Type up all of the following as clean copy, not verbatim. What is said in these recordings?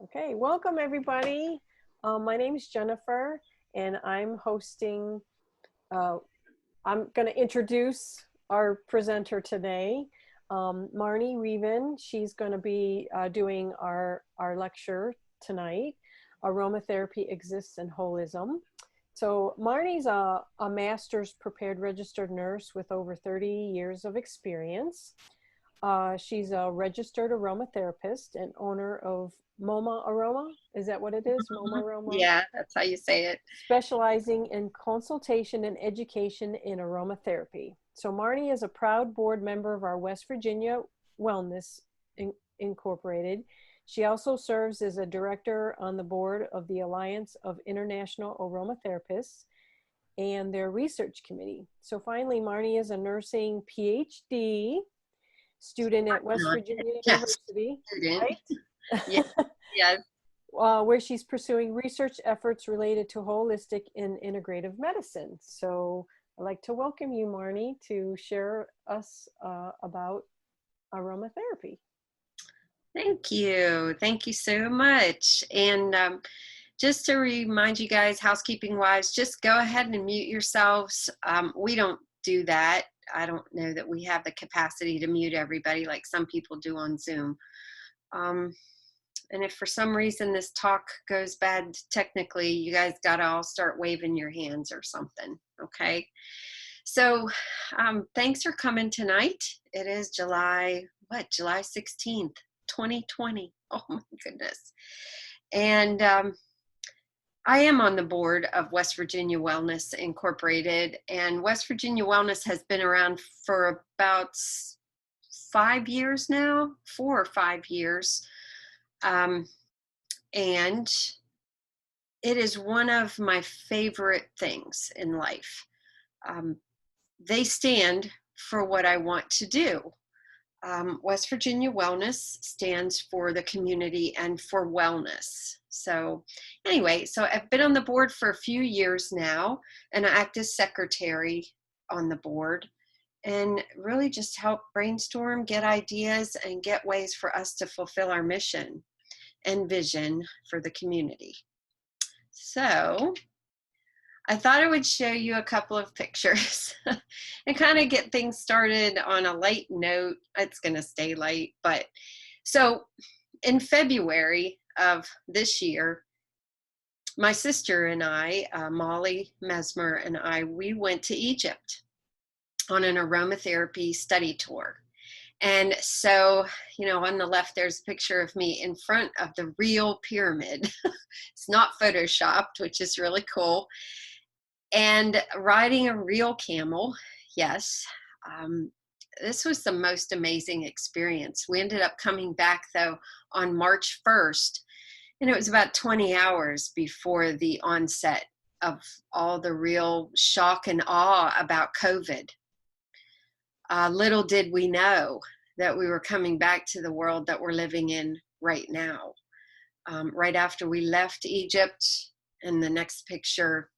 Okay, welcome everybody. My name is Jennifer, and I'm hosting. Uh, I'm going to introduce our presenter today, Marni Reven. She's going to be doing our lecture tonight. Aromatherapy exists in holism. So Marni's a master's prepared registered nurse with over 30 years of experience. She's a registered aromatherapist and owner of MoMA Aroma. Is that what it is? MoMA Aroma? Yeah, that's how you say it. Specializing in consultation and education in aromatherapy. So Marni is a proud board member of our West Virginia Wellness Incorporated. She also serves as a director on the board of the Alliance of International Aromatherapists and their research committee. So finally, Marni is a nursing PhD student at West Virginia Yes, University, student. right? Yeah, yes. Where she's pursuing research efforts related to holistic and integrative medicine. So I'd like to welcome you, Marni, to share us about aromatherapy. Thank you. Thank you so much. And just to remind you guys, housekeeping wise, just go ahead and mute yourselves. We don't do that. I don't know that we have the capacity to mute everybody like some people do on Zoom. And if for some reason this talk goes bad technically, you guys got to all start waving your hands or something, okay? So thanks for coming tonight. It is July 16th, 2020. Oh my goodness. And I am on the board of West Virginia Wellness Incorporated, and West Virginia Wellness has been around for about 5 years now, 4 or 5 years. And it is one of my favorite things in life. They stand for what I want to do. West Virginia Wellness stands for the community and for wellness. So anyway, so I've been on the board for a few years now, and I act as secretary on the board and really just help brainstorm, get ideas, and get ways for us to fulfill our mission and vision for the community. So I thought I would show you a couple of pictures and kind of get things started on a light note. It's going to stay light, but so in February of this year, my sister and I, Molly Mesmer and I, we went to Egypt on an aromatherapy study tour. And so, on the left, there's a picture of me in front of the real pyramid. It's not photoshopped, which is really cool. And riding a real camel, yes. This was the most amazing experience. We ended up coming back, though, on March 1st, and it was about 20 hours before the onset of all the real shock and awe about COVID. Little did we know that we were coming back to the world that we're living in right now. Right after we left Egypt, in the next picture,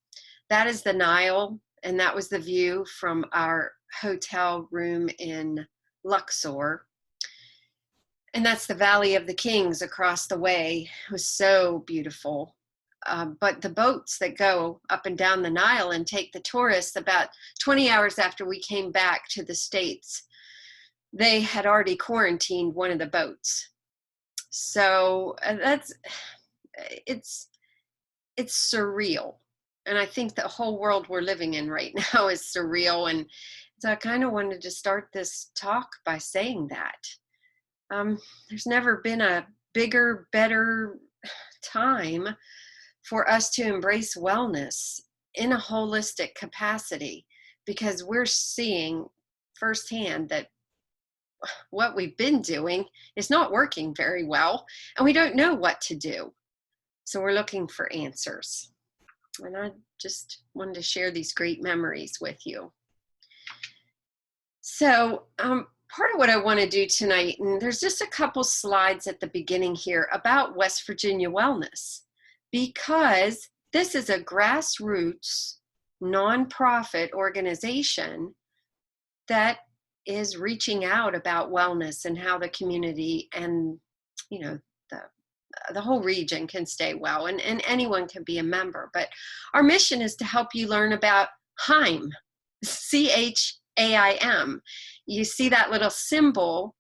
that is the Nile, and that was the view from our hotel room in Luxor. And that's the Valley of the Kings across the way. It was so beautiful. But the boats that go up and down the Nile and take the tourists, about 20 hours after we came back to the States, they had already quarantined one of the boats. So it's surreal. And I think the whole world we're living in right now is surreal. And so I kind of wanted to start this talk by saying that. There's never been a bigger, better time for us to embrace wellness in a holistic capacity, because we're seeing firsthand that what we've been doing is not working very well, and we don't know what to do. So we're looking for answers. And I just wanted to share these great memories with you. So part of what I want to do tonight, and there's just a couple slides at the beginning here about West Virginia Wellness, because this is a grassroots nonprofit organization that is reaching out about wellness and how the community and the the whole region can stay well, and anyone can be a member. But our mission is to help you learn about HIM, CHAIM. You see that little symbol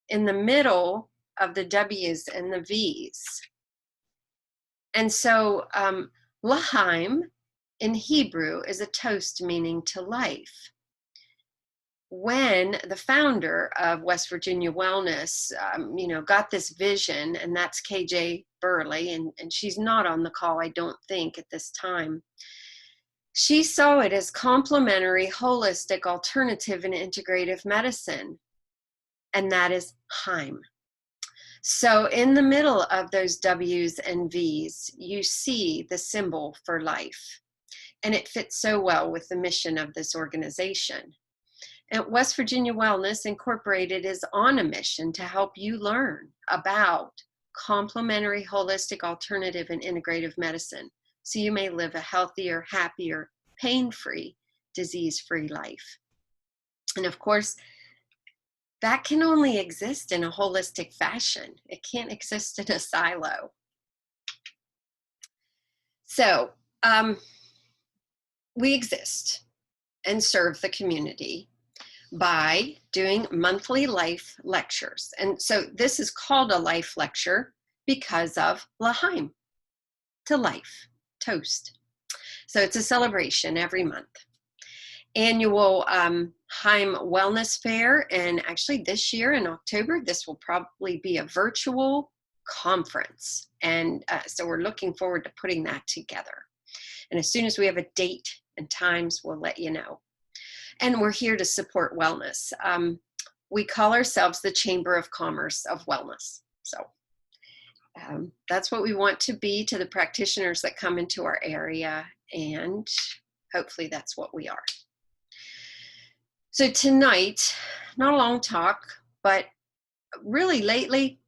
in the middle of the W's and the V's. And so L'chaim in Hebrew is a toast meaning to life. When the founder of West Virginia Wellness, got this vision, and that's KJ Burley, and she's not on the call, I don't think, at this time. She saw it as complementary, holistic, alternative, and integrative medicine, and that is HIM. So in the middle of those W's and V's, you see the symbol for life, and it fits so well with the mission of this organization. And West Virginia Wellness Incorporated is on a mission to help you learn about complementary, holistic, alternative, and integrative medicine, so you may live a healthier, happier, pain-free, disease-free life. And of course, that can only exist in a holistic fashion. It can't exist in a silo. So we exist and serve the community by doing monthly life lectures. And so this is called a life lecture because of L'chaim, to life, toast. So it's a celebration every month. Annual HIM Wellness Fair, and actually this year in October, this will probably be a virtual conference. And so we're looking forward to putting that together. And as soon as we have a date and times, we'll let you know. And we're here to support wellness. We call ourselves the Chamber of Commerce of Wellness. So that's what we want to be to the practitioners that come into our area, and hopefully that's what we are. So tonight, not a long talk, but really lately,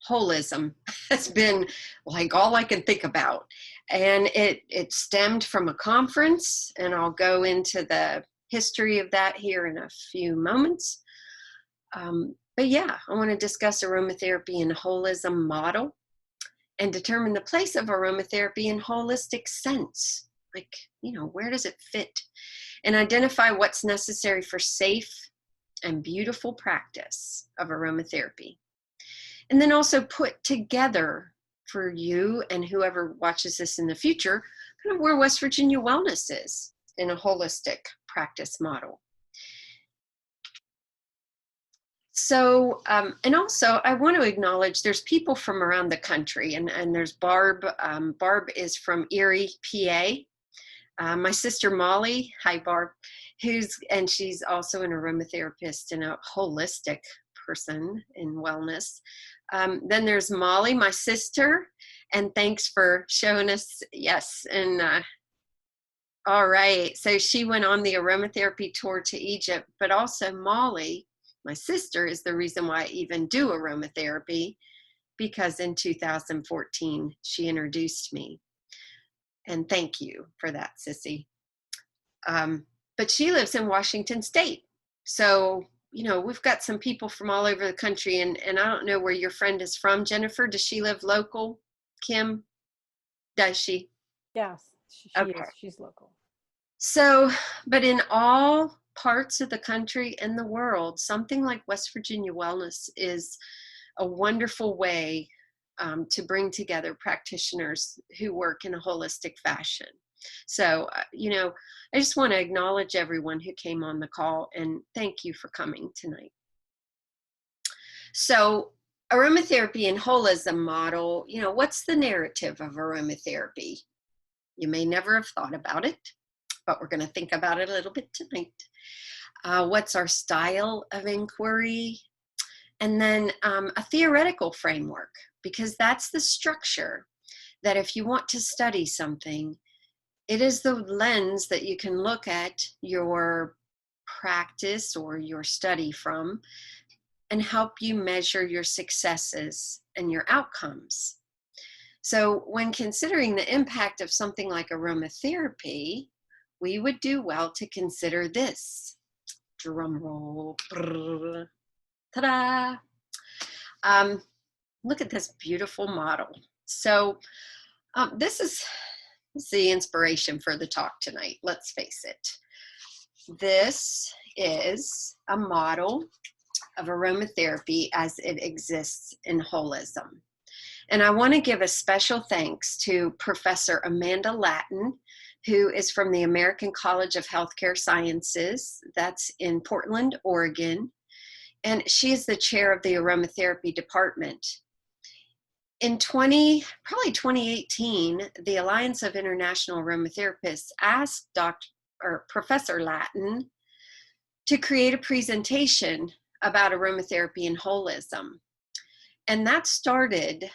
holism has been like all I can think about. And it stemmed from a conference, and I'll go into the history of that here in a few moments. But yeah, I want to discuss aromatherapy and holism model, and determine the place of aromatherapy in holistic sense. Like, where does it fit? And identify what's necessary for safe and beautiful practice of aromatherapy. And then also put together for you and whoever watches this in the future, kind of where West Virginia Wellness is in a holistic practice model. So, and also I want to acknowledge there's people from around the country, and there's Barb. Barb is from Erie, PA. My sister Molly, hi Barb, she's also an aromatherapist and a holistic person in wellness. Then there's Molly, my sister, and thanks for showing us, yes, and all right, so she went on the aromatherapy tour to Egypt, but also Molly, my sister, is the reason why I even do aromatherapy, because in 2014, she introduced me. And thank you for that, Sissy. But she lives in Washington State. So, we've got some people from all over the country, and I don't know where your friend is from, Jennifer. Does she live local? Kim, does she? Yes, she Okay. is. She's local. So, but in all parts of the country and the world, something like West Virginia Wellness is a wonderful way to bring together practitioners who work in a holistic fashion. So, I just want to acknowledge everyone who came on the call, and thank you for coming tonight. So, aromatherapy and holism model, what's the narrative of aromatherapy? You may never have thought about it, but we're going to think about it a little bit tonight. What's our style of inquiry? And then a theoretical framework, because that's the structure that if you want to study something, it is the lens that you can look at your practice or your study from and help you measure your successes and your outcomes. So when considering the impact of something like aromatherapy, we would do well to consider this. Drum roll. Ta-da! Look at this beautiful model. So this is the inspiration for the talk tonight. Let's face it. This is a model of aromatherapy as it exists in holism. And I want to give a special thanks to Professor Amanda Lattin, who is from the American College of Healthcare Sciences. That's in Portland, Oregon. And she is the chair of the aromatherapy department. In probably 2018, the Alliance of International Aromatherapists asked Professor Lattin to create a presentation about aromatherapy and holism. And that started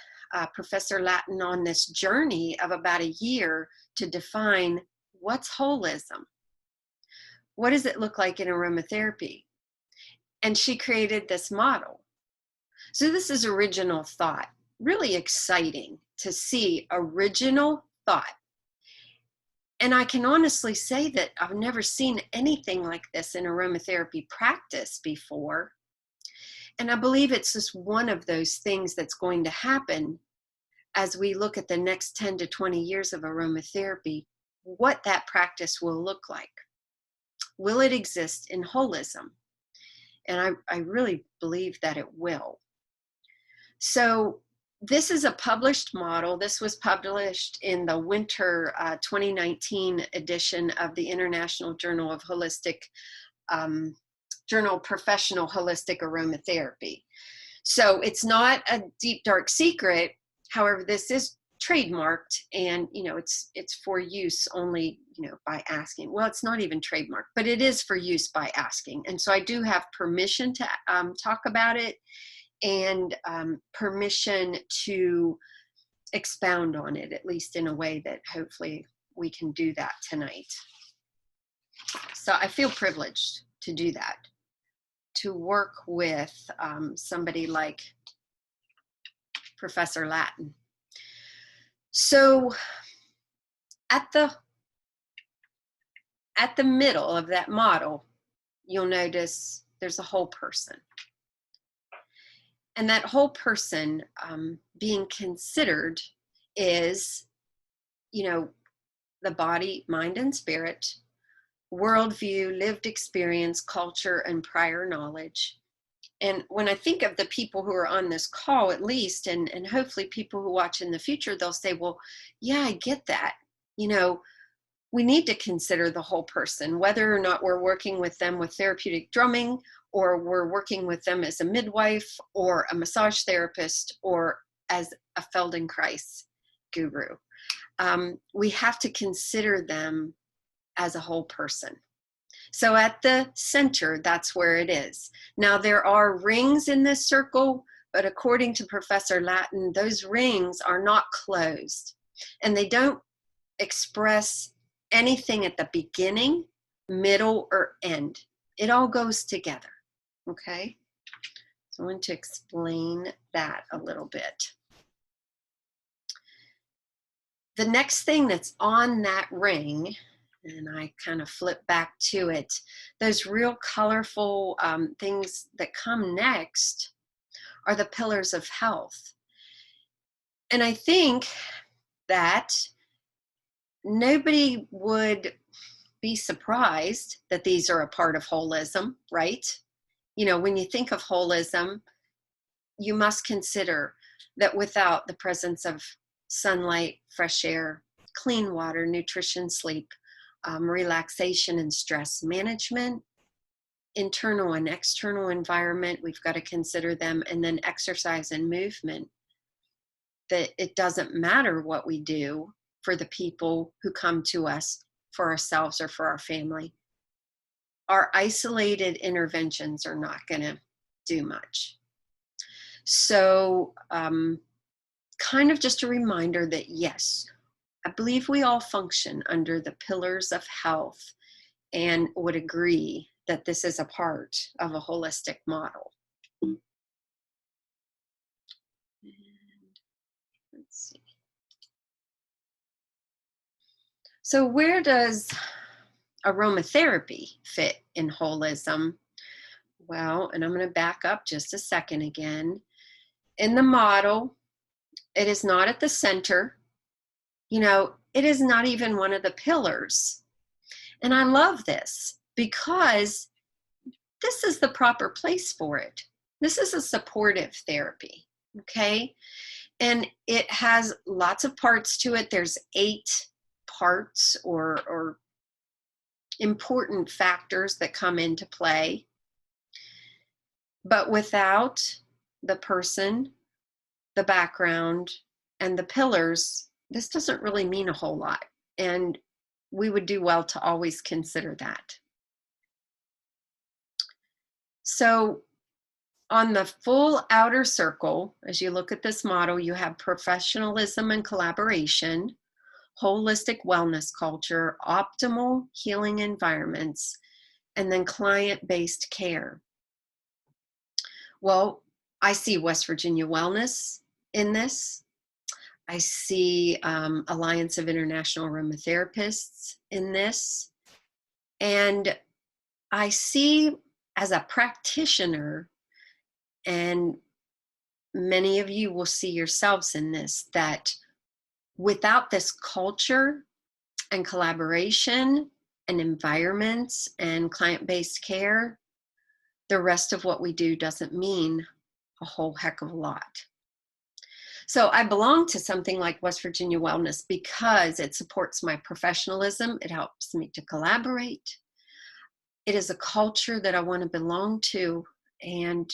Professor Lattin on this journey of about a year to define what's holism. What does it look like in aromatherapy? And she created this model. So this is original thought, really exciting to see original thought. And I can honestly say that I've never seen anything like this in aromatherapy practice before. And I believe it's just one of those things that's going to happen as we look at the next 10 to 20 years of aromatherapy, what that practice will look like. Will it exist in holism? And I really believe that it will. So this is a published model. This was published in the winter 2019 edition of the International Journal of Professional Holistic Aromatherapy. So it's not a deep, dark secret. However, this is trademarked, and it's for use only by asking. Well, it's not even trademarked, but it is for use by asking. And so I do have permission to talk about it, and permission to expound on it, at least in a way that hopefully we can do that tonight. So I feel privileged to do that, to work with somebody like Professor Lattin. So at the middle of that model, you'll notice there's a whole person. And that whole person being considered is, the body, mind, and spirit, worldview, lived experience, culture, and prior knowledge. And when I think of the people who are on this call, at least, and hopefully people who watch in the future, they'll say, well, yeah, I get that. We need to consider the whole person, whether or not we're working with them with therapeutic drumming, or we're working with them as a midwife or a massage therapist or as a Feldenkrais guru. We have to consider them as a whole person. So at the center, that's where it is. Now, there are rings in this circle, but according to Professor Lattin, those rings are not closed, and they don't express anything at the beginning, middle, or end. It all goes together, okay? So I want to explain that a little bit. The next thing that's on that ring, and I kind of flip back to it, those real colorful things that come next are the pillars of health. And I think that nobody would be surprised that these are a part of holism, right? When you think of holism, you must consider that without the presence of sunlight, fresh air, clean water, nutrition, sleep, relaxation and stress management, internal and external environment, we've got to consider them, and then exercise and movement, that it doesn't matter what we do for the people who come to us, for ourselves or for our family. Our isolated interventions are not going to do much. So kind of just a reminder that yes, I believe we all function under the pillars of health, and would agree that this is a part of a holistic model. And let's see. So where does aromatherapy fit in holism? Well, and I'm going to back up just a second again. In the model, It is not at the center. It is not even one of the pillars. And I love this because this is the proper place for it. This is a supportive therapy, okay? And it has lots of parts to it. There's 8 parts or important factors that come into play. But without the person, the background, and the pillars, this doesn't really mean a whole lot. And we would do well to always consider that. So on the full outer circle, as you look at this model, you have professionalism and collaboration, holistic wellness culture, optimal healing environments, and then client-based care. Well, I see West Virginia Wellness in this. I see Alliance of International Aromatherapists in this. And I see, as a practitioner, and many of you will see yourselves in this, that without this culture and collaboration and environments and client-based care, the rest of what we do doesn't mean a whole heck of a lot. So I belong to something like West Virginia Wellness because it supports my professionalism. It helps me to collaborate. It is a culture that I want to belong to. And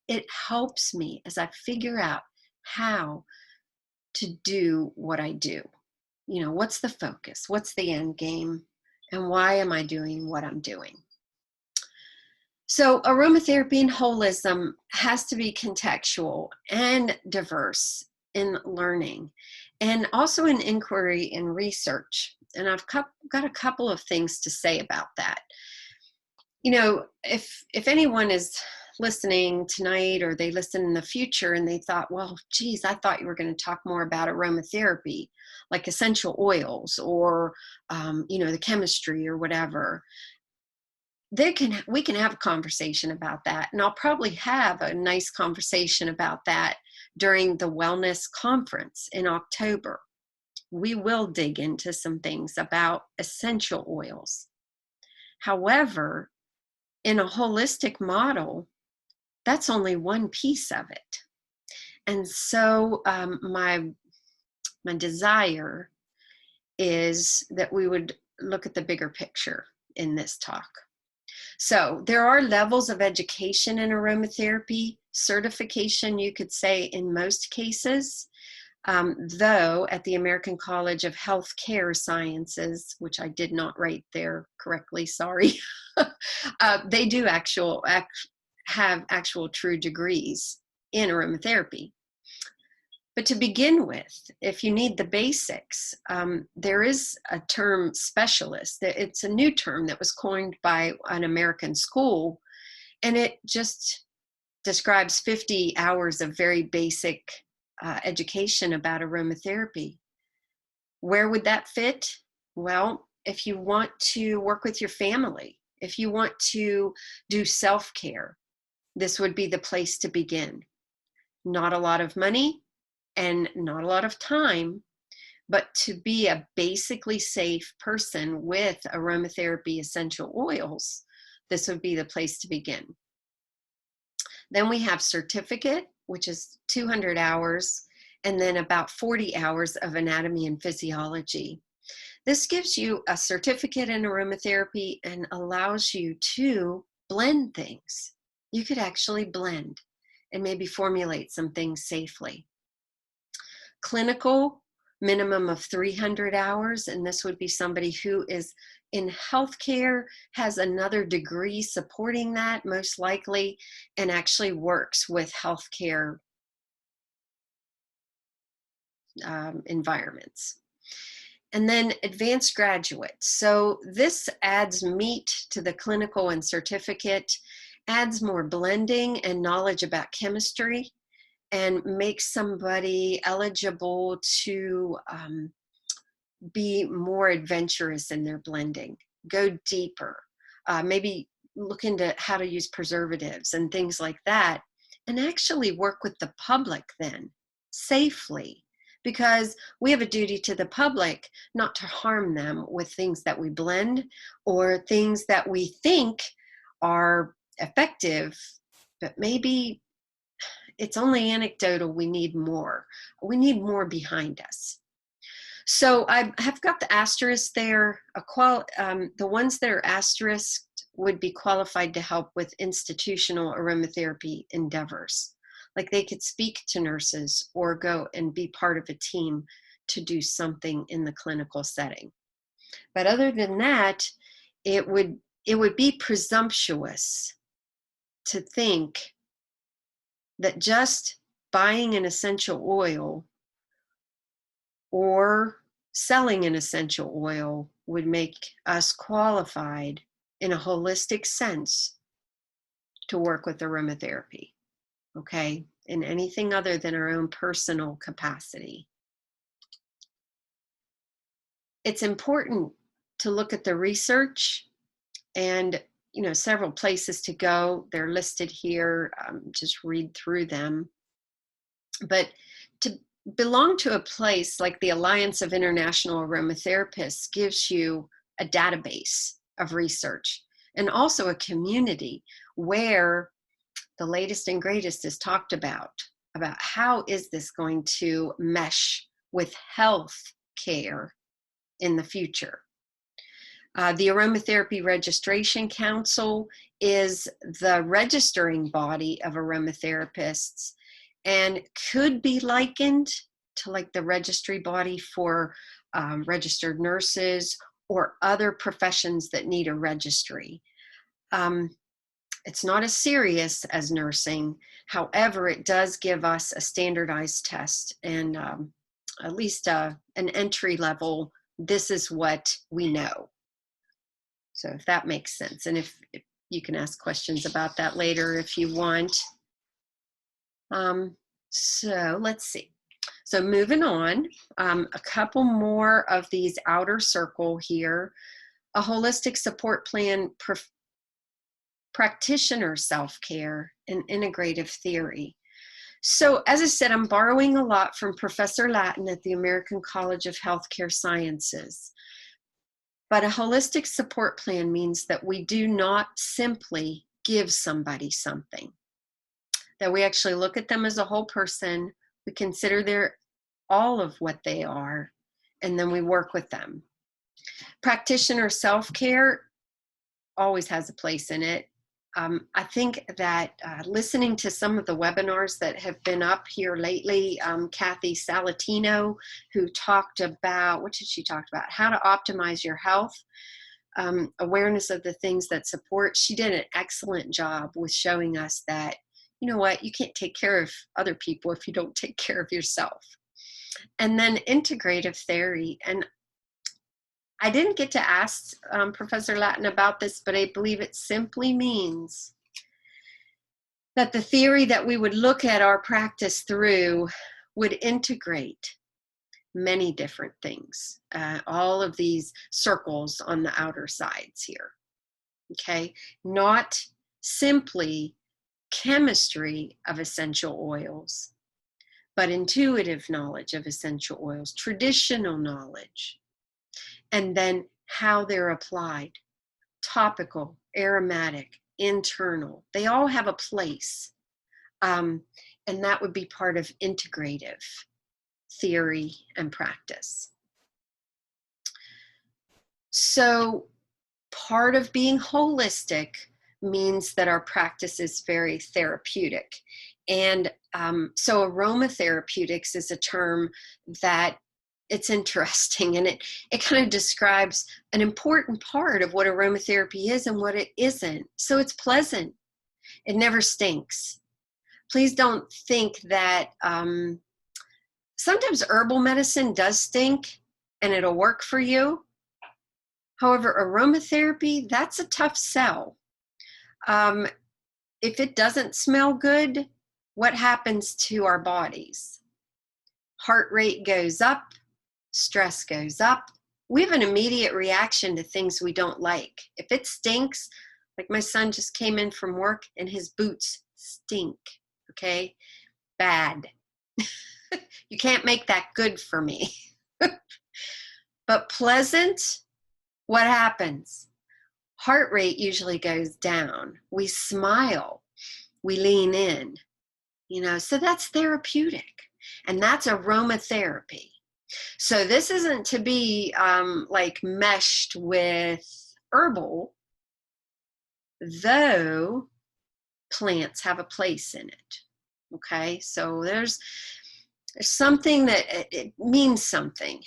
it helps me as I figure out how to do what I do. What's the focus? What's the end game? And why am I doing what I'm doing? So aromatherapy and holism has to be contextual and diverse in learning and also in inquiry and research. And I've got a couple of things to say about that. If anyone is listening tonight or they listen in the future and they thought, well, geez, I thought you were going to talk more about aromatherapy, like essential oils or, the chemistry or whatever. We can have a conversation about that. And I'll probably have a nice conversation about that during the wellness conference in October. We will dig into some things about essential oils. However, in a holistic model, that's only one piece of it. And so my desire is that we would look at the bigger picture in this talk. So there are levels of education in aromatherapy, certification, you could say, in most cases, though at the American College of Healthcare Sciences, which I did not write there correctly, sorry, they do have actual true degrees in aromatherapy. But to begin with, if you need the basics, there is a term specialist. It's a new term that was coined by an American school, and it just describes 50 hours of very basic education about aromatherapy. Where would that fit? Well, if you want to work with your family, if you want to do self-care, this would be the place to begin. Not a lot of money, and not a lot of time, but to be a basically safe person with aromatherapy essential oils, this would be the place to begin. Then we have certificate, which is 200 hours, and then about 40 hours of anatomy and physiology. This gives you a certificate in aromatherapy and allows you to blend things. You could actually blend and maybe formulate some things safely. Clinical, minimum of 300 hours, and this would be somebody who is in healthcare, has another degree supporting that, most likely, and actually works with healthcare environments. And then advanced graduate. So this adds meat to the clinical and certificate, adds more blending and knowledge about chemistry, and make somebody eligible to be more adventurous in their blending, go deeper, maybe look into how to use preservatives and things like that, and actually work with the public then. safely, because we have a duty to the public not to harm them with things that we blend or things that we think are effective, but maybe it's only anecdotal. We need more. We need more behind us. So I have got the asterisk there. The ones that are asterisked would be qualified to help with institutional aromatherapy endeavors. Like they could speak to nurses or go and be part of a team to do something in the clinical setting. But other than that, it would be presumptuous to think that just buying an essential oil or selling an essential oil would make us qualified in a holistic sense to work with aromatherapy, okay? In anything other than our own personal capacity. It's important to look at the research, and several places to go. They're listed here. Just read through them. But to belong to a place like the Alliance of International Aromatherapists gives you a database of research and also a community where the latest and greatest is talked about how is this going to mesh with health care in the future. The Aromatherapy Registration Council is the registering body of aromatherapists and could be likened to like the registry body for registered nurses or other professions that need a registry. It's not as serious as nursing. However, it does give us a standardized test and at least an entry level, this is what we know. So if that makes sense. And if you can ask questions about that later if you want. So let's see. So moving on, a couple more of these outer circle here. A holistic support plan, practitioner self-care, and integrative theory. So as I said, I'm borrowing a lot from Professor Latin at the American College of Healthcare Sciences. But a holistic support plan means that we do not simply give somebody something, that we actually look at them as a whole person, we consider all of what they are, and then we work with them. Practitioner self-care always has a place in it. I think that listening to some of the webinars that have been up here lately, Kathy Salatino, who talked about, what did she talk about? How to optimize your health, awareness of the things that support. She did an excellent job with showing us that, you know what, you can't take care of other people if you don't take care of yourself. And then integrative theory. And I didn't get to ask Professor Latin about this, but I believe it simply means that the theory that we would look at our practice through would integrate many different things, all of these circles on the outer sides here, okay? Not simply chemistry of essential oils, but intuitive knowledge of essential oils, traditional knowledge, and then how they're applied, topical, aromatic, internal. They all have a place. And that would be part of integrative theory and practice. So part of being holistic means that our practice is very therapeutic. And so aromatherapeutics is a term that it's interesting, and it kind of describes an important part of what aromatherapy is and what it isn't. So it's pleasant. It never stinks. Please don't think that sometimes herbal medicine does stink and it'll work for you. However, aromatherapy, that's a tough sell. If it doesn't smell good, what happens to our bodies? Heart rate goes up, stress goes up. We have an immediate reaction to things we don't like. If it stinks, like my son just came in from work and his boots stink, okay? Bad. You can't make that good for me. But pleasant, what happens? Heart rate usually goes down. We smile. We lean in, so that's therapeutic. And that's aromatherapy. So this isn't to be like meshed with herbal, though plants have a place in it. Okay, so there's something that it means something.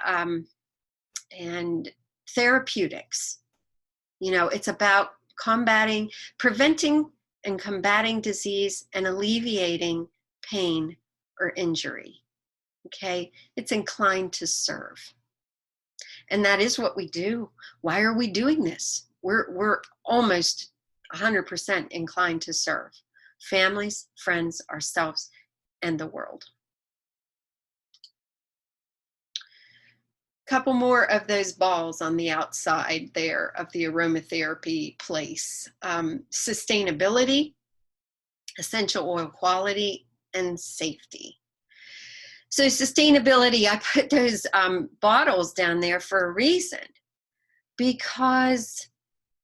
And therapeutics, it's about preventing and combating disease and alleviating pain or injury. Okay, it's inclined to serve. And that is what we do. Why are we doing this? We're almost 100% inclined to serve families, friends, ourselves, and the world. Couple more of those balls on the outside there of the aromatherapy place. Sustainability, essential oil quality, and safety. So sustainability, I put those bottles down there for a reason, because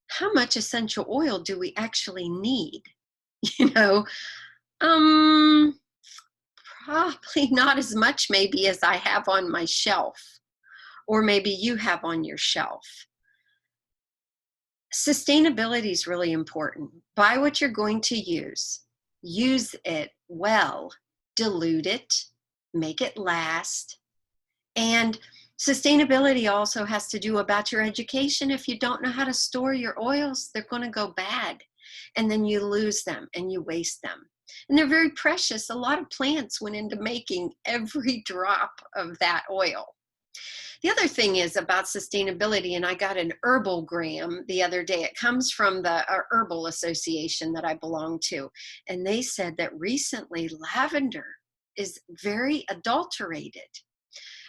how much essential oil do we actually need? Probably not as much maybe as I have on my shelf, or maybe you have on your shelf. Sustainability is really important. Buy what you're going to use it well, dilute it, make it last. And sustainability also has to do about your education. If you don't know how to store your oils, they're going to go bad. And then you lose them and you waste them. And they're very precious. A lot of plants went into making every drop of that oil. The other thing is about sustainability, and I got an herbal-gram the other day. It comes from the Herbal Association that I belong to. And they said that recently lavender is very adulterated.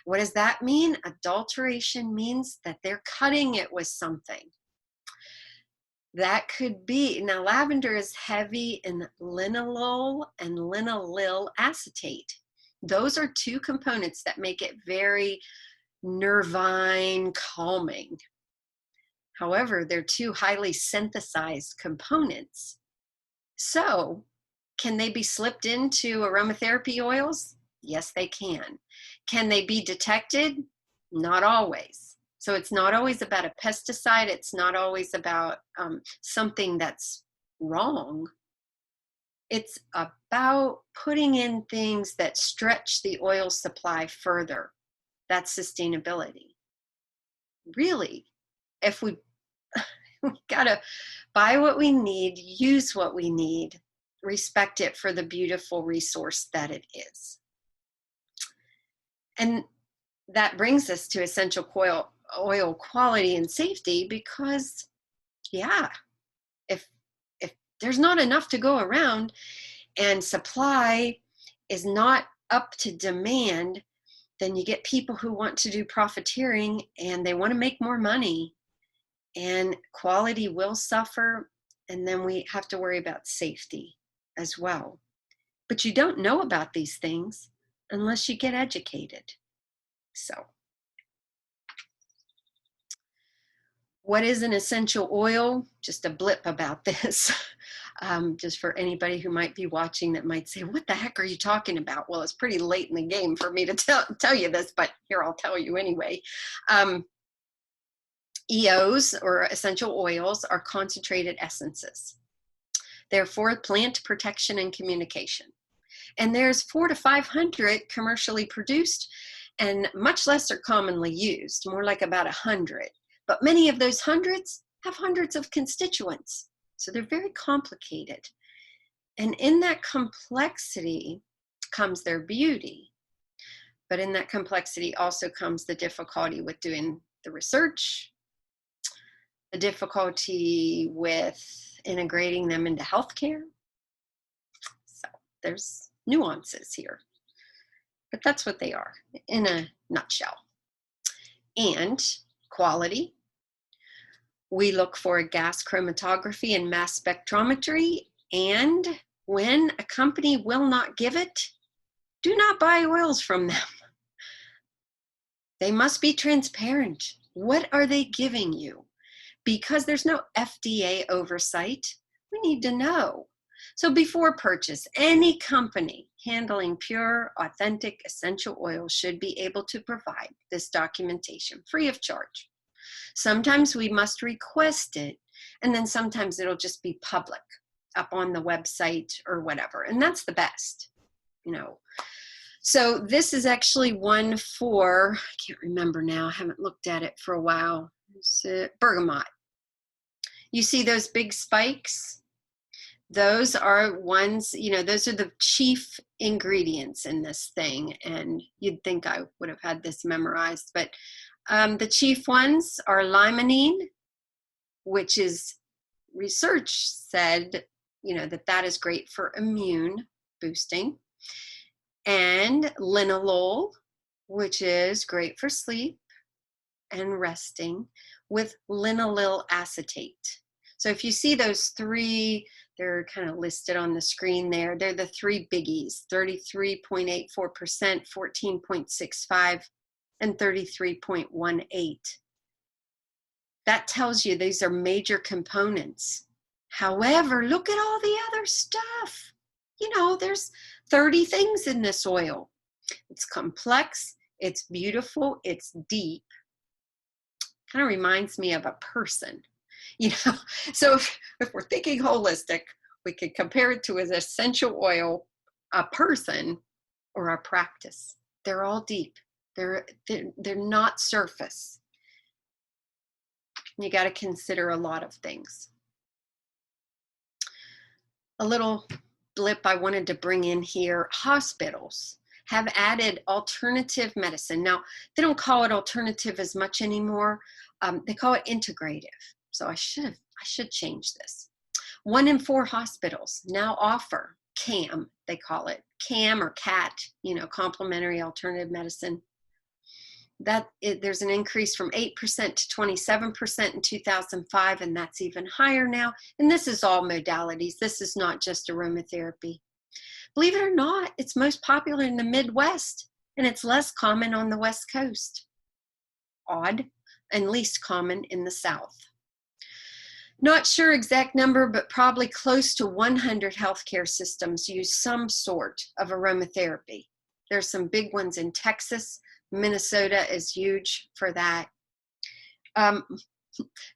What does that mean? Adulteration means that they're cutting it with something. That could be, now lavender is heavy in linalool and linalyl acetate. Those are two components that make it very nervine, calming. However, they're two highly synthesized components. So, can they be slipped into aromatherapy oils? Yes, they can. Can they be detected? Not always. So it's not always about a pesticide. It's not always about something that's wrong. It's about putting in things that stretch the oil supply further. That's sustainability. Really, if we gotta buy what we need, use what we need, respect it for the beautiful resource that it is. And that brings us to essential oil quality and safety, because if there's not enough to go around and supply is not up to demand, then you get people who want to do profiteering and they want to make more money, and quality will suffer. And then we have to worry about safety as well. But you don't know about these things unless you get educated. So, what is an essential oil? Just a blip about this. Just for anybody who might be watching that might say, what the heck are you talking about? Well, it's pretty late in the game for me to tell you this, but here, I'll tell you anyway. EOs, or essential oils, are concentrated essences. They're for plant protection and communication. And there's 400 to 500 commercially produced, and much less are commonly used, more like about 100. But many of those hundreds have hundreds of constituents. So they're very complicated. And in that complexity comes their beauty. But in that complexity also comes the difficulty with doing the research, the difficulty with integrating them into healthcare. So there's nuances here. But that's what they are in a nutshell. And quality. We look for a gas chromatography and mass spectrometry. And when a company will not give it, Do not buy oils from them. They must be transparent. What are they giving you? Because there's no FDA oversight, we need to know. So before purchase, any company handling pure, authentic essential oils should be able to provide this documentation free of charge. Sometimes we must request it, and then sometimes it'll just be public up on the website or whatever. And that's the best, you know. So this is actually one for, I can't remember now, I haven't looked at it for a while. It's bergamot. You see those big spikes? Those are ones, you know, those are the chief ingredients in this thing. And you'd think I would have had this memorized, but the chief ones are limonene, which is research said, you know, that is great for immune boosting, and linalool, which is great for sleep and resting, with linalool acetate. So if you see those three, they're kind of listed on the screen there. They're the three biggies: 33.84%, 14.65, and 33.18. That tells you these are major components. However, look at all the other stuff. You know, there's 30 things in this oil. It's complex, it's beautiful, it's deep. Kind of reminds me of a person, you know. So if we're thinking holistic, we could compare it to an essential oil, a person, or a practice. They're all deep. They're not surface. You got to consider a lot of things. A little blip I wanted to bring in here: hospitals have added alternative medicine. Now, they don't call it alternative as much anymore. They call it integrative. So I should change this. 1 in 4 hospitals now offer CAM, they call it, CAM or CAT, you know, complementary alternative medicine. There's an increase from 8% to 27% in 2005, and that's even higher now. And this is all modalities. This is not just aromatherapy. Believe it or not, it's most popular in the Midwest, and it's less common on the West Coast. Odd, and least common in the South. Not sure exact number, but probably close to 100 healthcare systems use some sort of aromatherapy. There's some big ones in Texas. Minnesota is huge for that.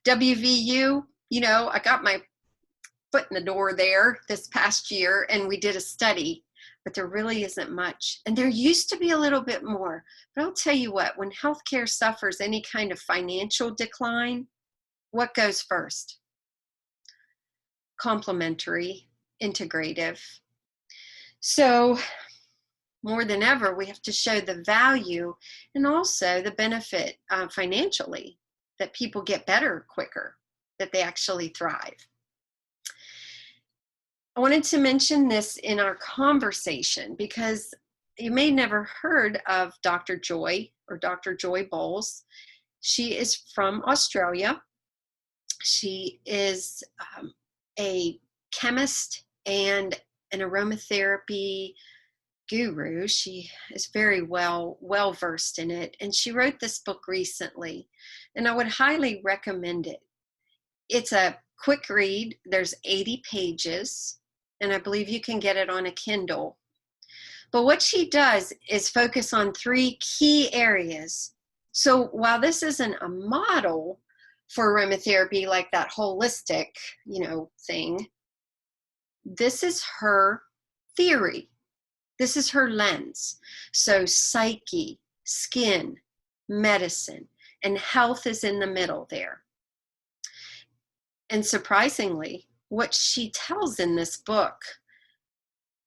WVU, you know, I got my foot in the door there this past year, and we did a study, but there really isn't much. And there used to be a little bit more. But I'll tell you what, when healthcare suffers any kind of financial decline, what goes first? Complementary, integrative. So more than ever, we have to show the value and also the benefit financially, that people get better quicker, that they actually thrive. I wanted to mention this in our conversation because you may never heard of Dr. Joy or Dr. Joy Bowles. She is from Australia. She is a chemist and an aromatherapy guru. She is very well versed in it, and she wrote this book recently, and I would highly recommend it. It's a quick read. There's 80 pages, and I believe you can get it on a Kindle. But what she does is focus on 3 key areas. So while this isn't a model for aromatherapy like that holistic, you know, thing, this is her theory. This is her lens. So psyche, skin, medicine, and health is in the middle there. And surprisingly, what she tells in this book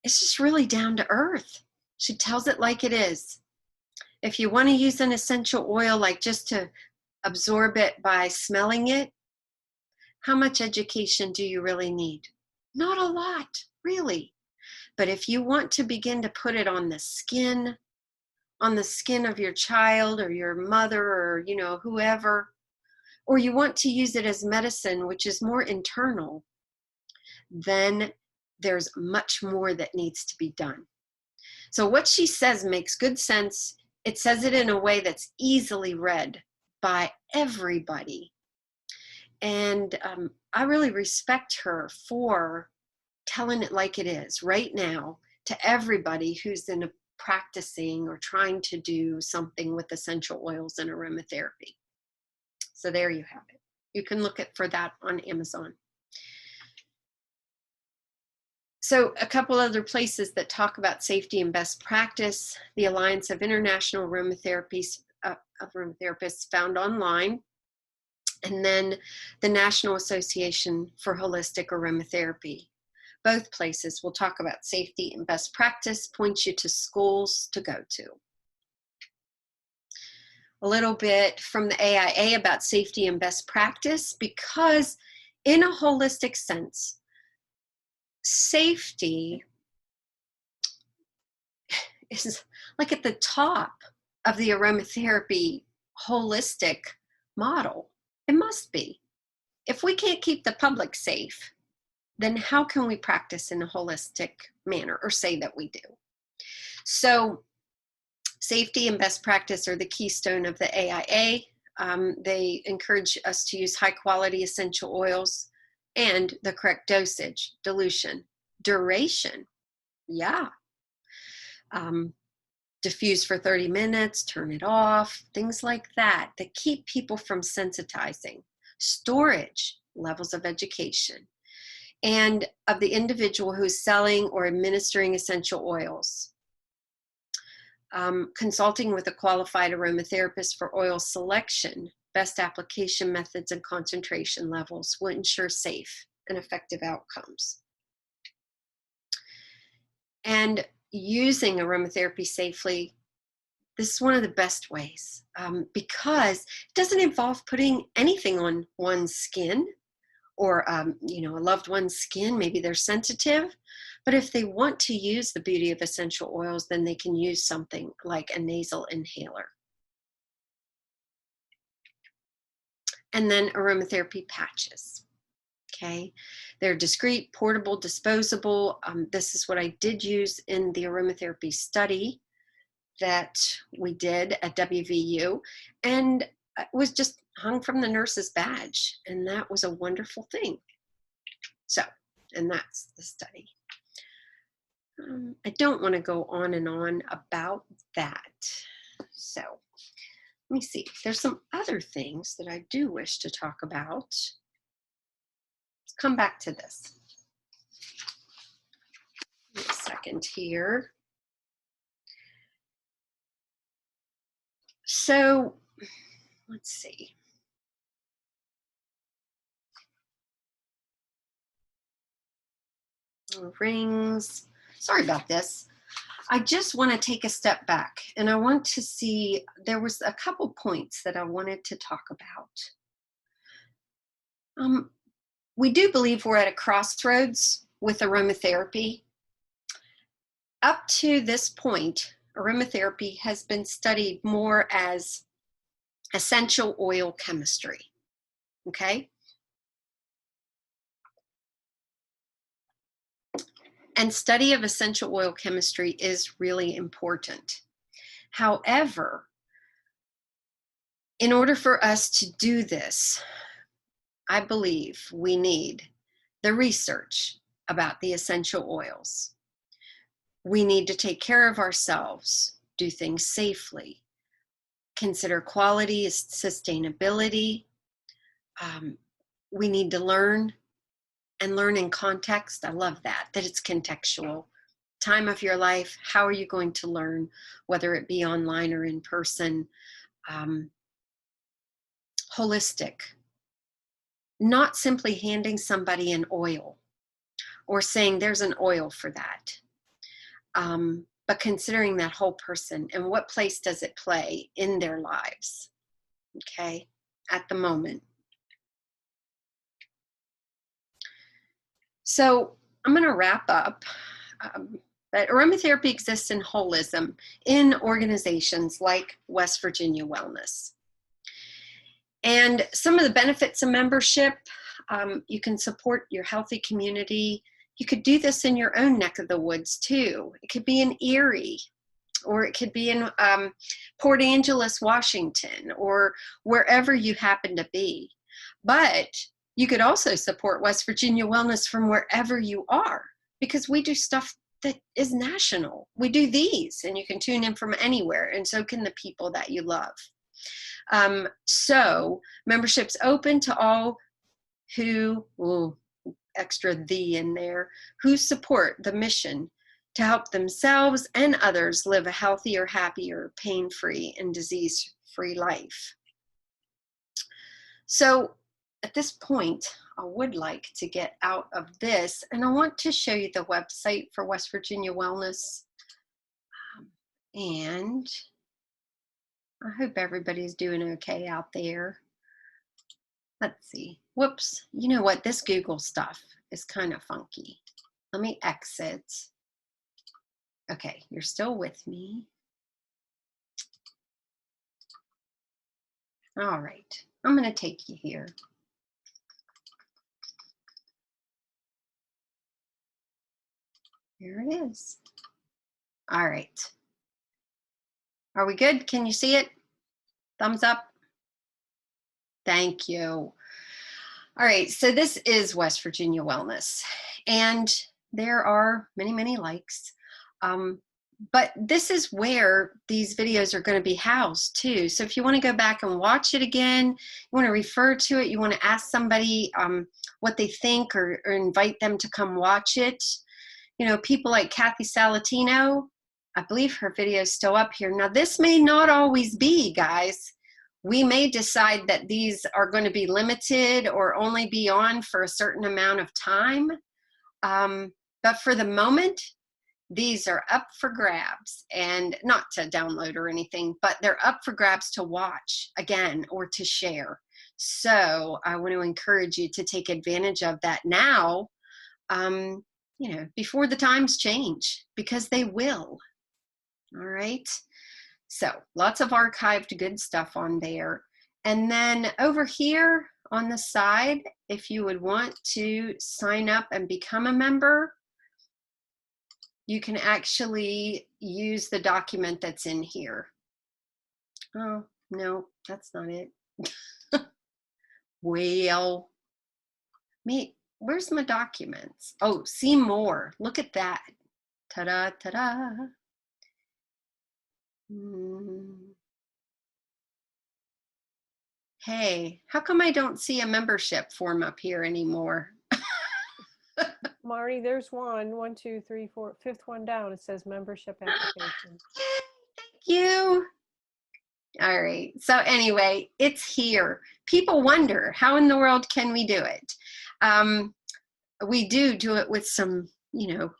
is just really down to earth. She tells it like it is. If you want to use an essential oil, like just to absorb it by smelling it, how much education do you really need? Not a lot, really. But if you want to begin to put it on the skin of your child or your mother or, you know, whoever, or you want to use it as medicine, which is more internal, then there's much more that needs to be done. So what she says makes good sense. It says it in a way that's easily read by everybody. And I really respect her for telling it like it is right now to everybody who's in a practicing or trying to do something with essential oils and aromatherapy. So there you have it. You can look for that on Amazon. So a couple other places that talk about safety and best practice: the Alliance of International Aromatherapists found online, and then the National Association for Holistic Aromatherapy. Both places will talk about safety and best practice, point you to schools to go to. A little bit from the AIA about safety and best practice, because in a holistic sense, safety is like at the top of the aromatherapy holistic model. It must be. If we can't keep the public safe, then how can we practice in a holistic manner or say that we do? So safety and best practice are the keystone of the AIA. They encourage us to use high quality essential oils and the correct dosage, dilution, duration. Yeah. Diffuse for 30 minutes, turn it off, things like that keep people from sensitizing. Storage, levels of education, and of the individual who's selling or administering essential oils. Consulting with a qualified aromatherapist for oil selection, best application methods, and concentration levels will ensure safe and effective outcomes. And using aromatherapy safely, this is one of the best ways, because it doesn't involve putting anything on one's skin or a loved one's skin. Maybe they're sensitive, but if they want to use the beauty of essential oils, then they can use something like a nasal inhaler. And then aromatherapy patches. Okay, they're discreet, portable, disposable. This is what I did use in the aromatherapy study that we did at WVU, and it was just hung from the nurse's badge, and that was a wonderful thing. So, and that's the study. I don't want to go on and on about that. So let me see. There's some other things that I do wish to talk about. Let's come back to this. Give me a second here. So let's see. Rings. Sorry about this. I just want to take a step back, and I want to see, there was a couple points that I wanted to talk about. We do believe we're at a crossroads with aromatherapy. Up to this point, aromatherapy has been studied more as essential oil chemistry, okay? And study of essential oil chemistry is really important. However, in order for us to do this, I believe we need the research about the essential oils. We need to take care of ourselves, do things safely, consider quality, sustainability. We need to learn and learn in context. I love that it's contextual. Time of your life, how are you going to learn, whether it be online or in person? Holistic. Not simply handing somebody an oil or saying there's an oil for that, but considering that whole person and what place does it play in their lives, okay, at the moment. So I'm going to wrap up that aromatherapy exists in holism in organizations like West Virginia Wellness. And some of the benefits of membership, you can support your healthy community, You could do this in your own neck of the woods too. It could be in Erie, or it could be in Port Angeles, Washington, or wherever you happen to be. But you could also support West Virginia Wellness from wherever you are, because we do stuff that is national. We do these, and you can tune in from anywhere, and so can the people that you love. So membership's open to all who, extra "the" in there, who support the mission to help themselves and others live a healthier, happier, pain-free, and disease-free life. So at this point, I would like to get out of this, and I want to show you the website for West Virginia Wellness. And I hope everybody's doing okay out there. Let's see. Whoops. You know what? This Google stuff is kind of funky. Let me exit. Okay, you're still with me. All right, I'm going to take you here. Here it is. All right. Are we good? Can you see it? Thumbs up. Thank you. All right, so this is West Virginia Wellness, and there are many, many likes. But this is where these videos are going to be housed too. So if you want to go back and watch it again, you want to refer to it, you want to ask somebody what they think, or invite them to come watch it. You know, people like Kathy Salatino, I believe her video is still up here. Now, this may not always be, guys. We may decide that these are going to be limited or only be on for a certain amount of time. But for the moment, these are up for grabs, and not to download or anything, but they're up for grabs to watch again or to share. So I want to encourage you to take advantage of that now, you know, before the times change, because they will. All right. So lots of archived good stuff on there. And then over here on the side, if you would want to sign up and become a member, you can actually use the document that's in here. Oh, no, that's not it. Well, where's my documents? Oh, see more. Look at that. Ta-da, ta-da. Hey, how come I don't see a membership form up here anymore? Marni, there's one, two, three, four, fifth one down. It says membership application. Thank you. All right. So anyway, it's here. People wonder, how in the world can we do it? We do it with some, you know,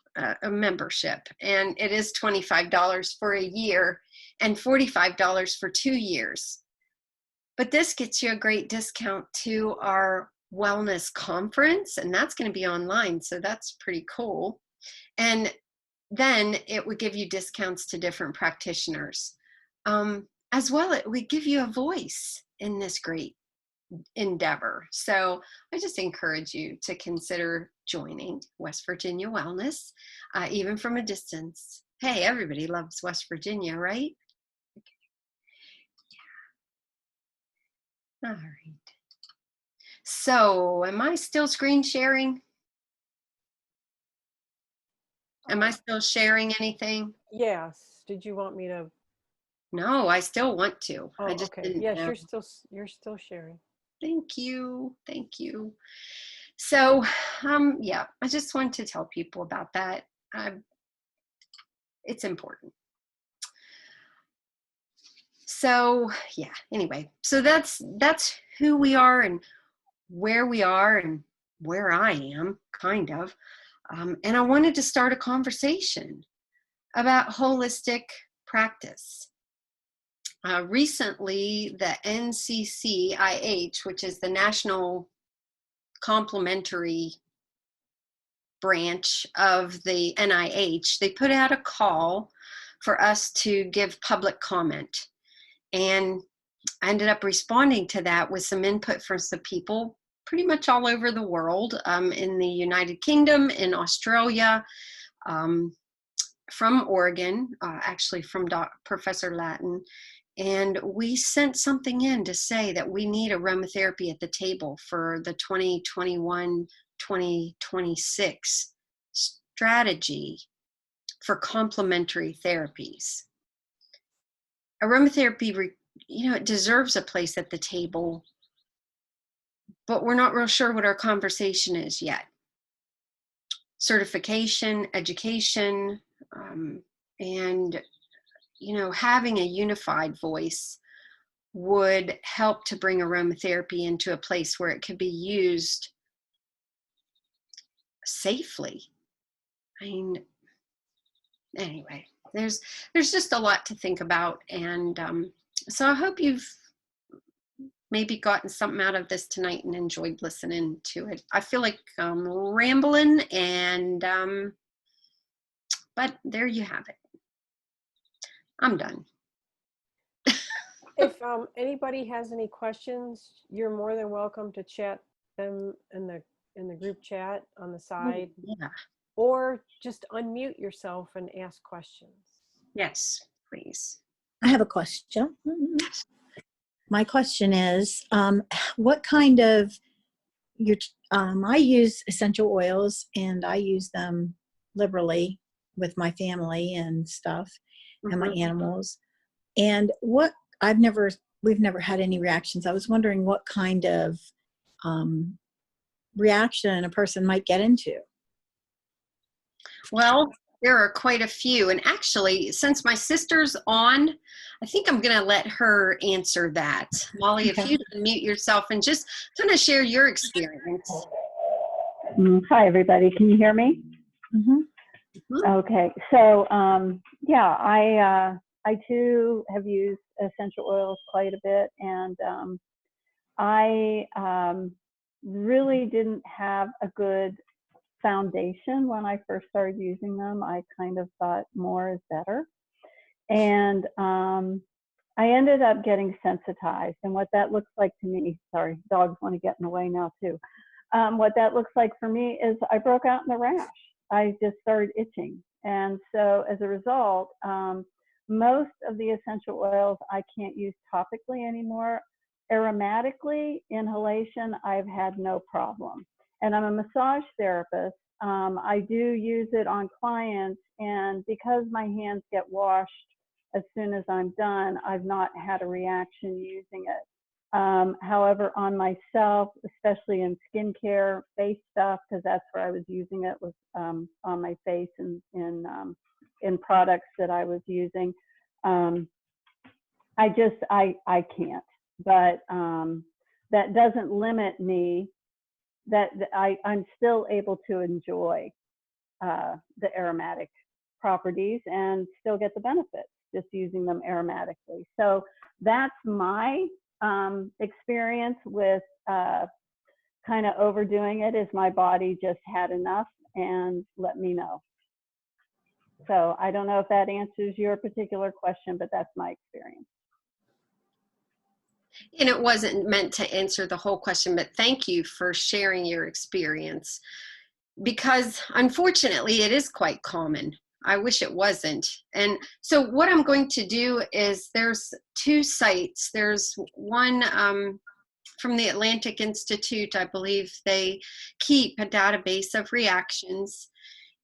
a membership, and it is $25 for a year and $45 for 2 years. But this gets you a great discount to our wellness conference, and that's going to be online, so that's pretty cool. And then it would give you discounts to different practitioners. As well, it would give you a voice in this great endeavor. So I just encourage you to consider joining West Virginia Wellness, even from a distance. Hey, everybody loves West Virginia, right? Yeah. All right. So am I still screen sharing? Am I still sharing anything? Yes. Did you want me to? No, I still want to. Oh, I just okay. didn't Yes, know. you're still sharing. Thank you. Thank you. So, yeah, I just wanted to tell people about that. It's important. So, yeah, anyway, so that's who we are and where we are and where I am, kind of. And I wanted to start a conversation about holistic practice. Recently, the NCCIH, which is the National Complementary Branch of the NIH, they put out a call for us to give public comment. And I ended up responding to that with some input from some people, pretty much all over the world, in the United Kingdom, in Australia, um, from Oregon, actually from Professor Latin. And we sent something in to say that we need aromatherapy at the table for the 2021-2026 strategy for complementary therapies. Aromatherapy, it deserves a place at the table, but we're not real sure what our conversation is yet. Certification, education, and having a unified voice would help to bring aromatherapy into a place where it could be used safely. I mean, anyway, there's just a lot to think about, and so I hope you've maybe gotten something out of this tonight and enjoyed listening to it. I feel like I'm rambling, and but there you have it. I'm done. If anybody has any questions, you're more than welcome to chat them in the group chat on the side, Yeah. or just unmute yourself and ask questions. Yes, please. I have a question. My question is, what kind of I use essential oils, and I use them liberally with my family and stuff, and my animals. And we've never had any reactions. I was wondering what kind of reaction a person might get into. Well, there are quite a few. And actually, since my sister's on, I think I'm going to let her answer that. Molly, Okay. if you mute yourself and just kind of share your experience. Hi, everybody. Can you hear me? Mm-hmm. Okay. So, yeah, I too have used essential oils quite a bit, and I really didn't have a good foundation when I first started using them. I kind of thought more is better, and I ended up getting sensitized. And what that looks like to me, sorry, dogs want to get in the way now too. What that looks like for me is I broke out in a rash. I just started itching. And so as a result, most of the essential oils I can't use topically anymore. Aromatically, inhalation, I've had no problem. And I'm a massage therapist. I do use it on clients, and because my hands get washed as soon as I'm done, I've not had a reaction using it. However, on myself, especially in skincare, face stuff, because that's where I was using it, was on my face and in products that I was using. I can't. But that doesn't limit me. That I'm still able to enjoy the aromatic properties and still get the benefits just using them aromatically. So that's my experience with kind of overdoing it, is my body just had enough and let me know. So I don't know if that answers your particular question, but that's my experience. And it wasn't meant to answer the whole question, but thank you for sharing your experience, because unfortunately it is quite common. I wish it wasn't. And so what I'm going to do is, there's two sites. There's one from the Atlantic Institute. I believe they keep a database of reactions,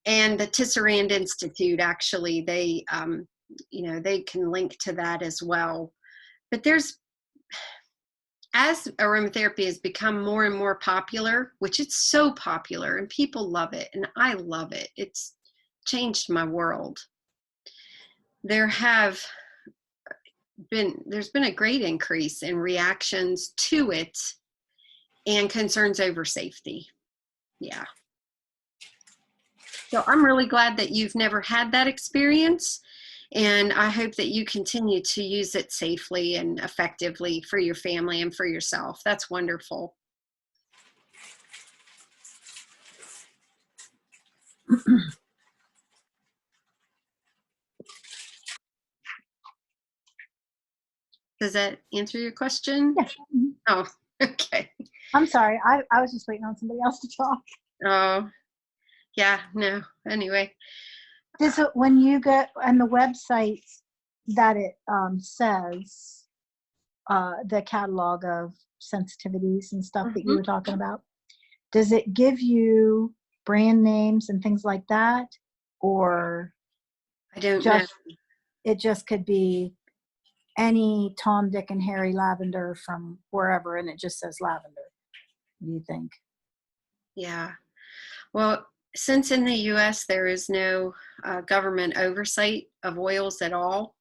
and the Tisserand Institute, actually, they they can link to that as well. But as aromatherapy has become more and more popular, which it's so popular and people love it, and I love it, it's changed my world. There's been a great increase in reactions to it and concerns over safety. Yeah. So I'm really glad that you've never had that experience, and I hope that you continue to use it safely and effectively for your family and for yourself. That's wonderful. Does that answer your question? Yeah. Oh, Okay. I'm sorry. I was just waiting on somebody else to talk. Oh, yeah, no. Anyway. Does it, when you get on the website that it says the catalog of sensitivities and stuff that you were talking about, does it give you brand names and things like that? Or I don't know. It just could be any Tom, Dick, and Harry lavender from wherever, and it just says lavender? Do you think? Yeah. Well, since in the U.S. there is no government oversight of oils at all,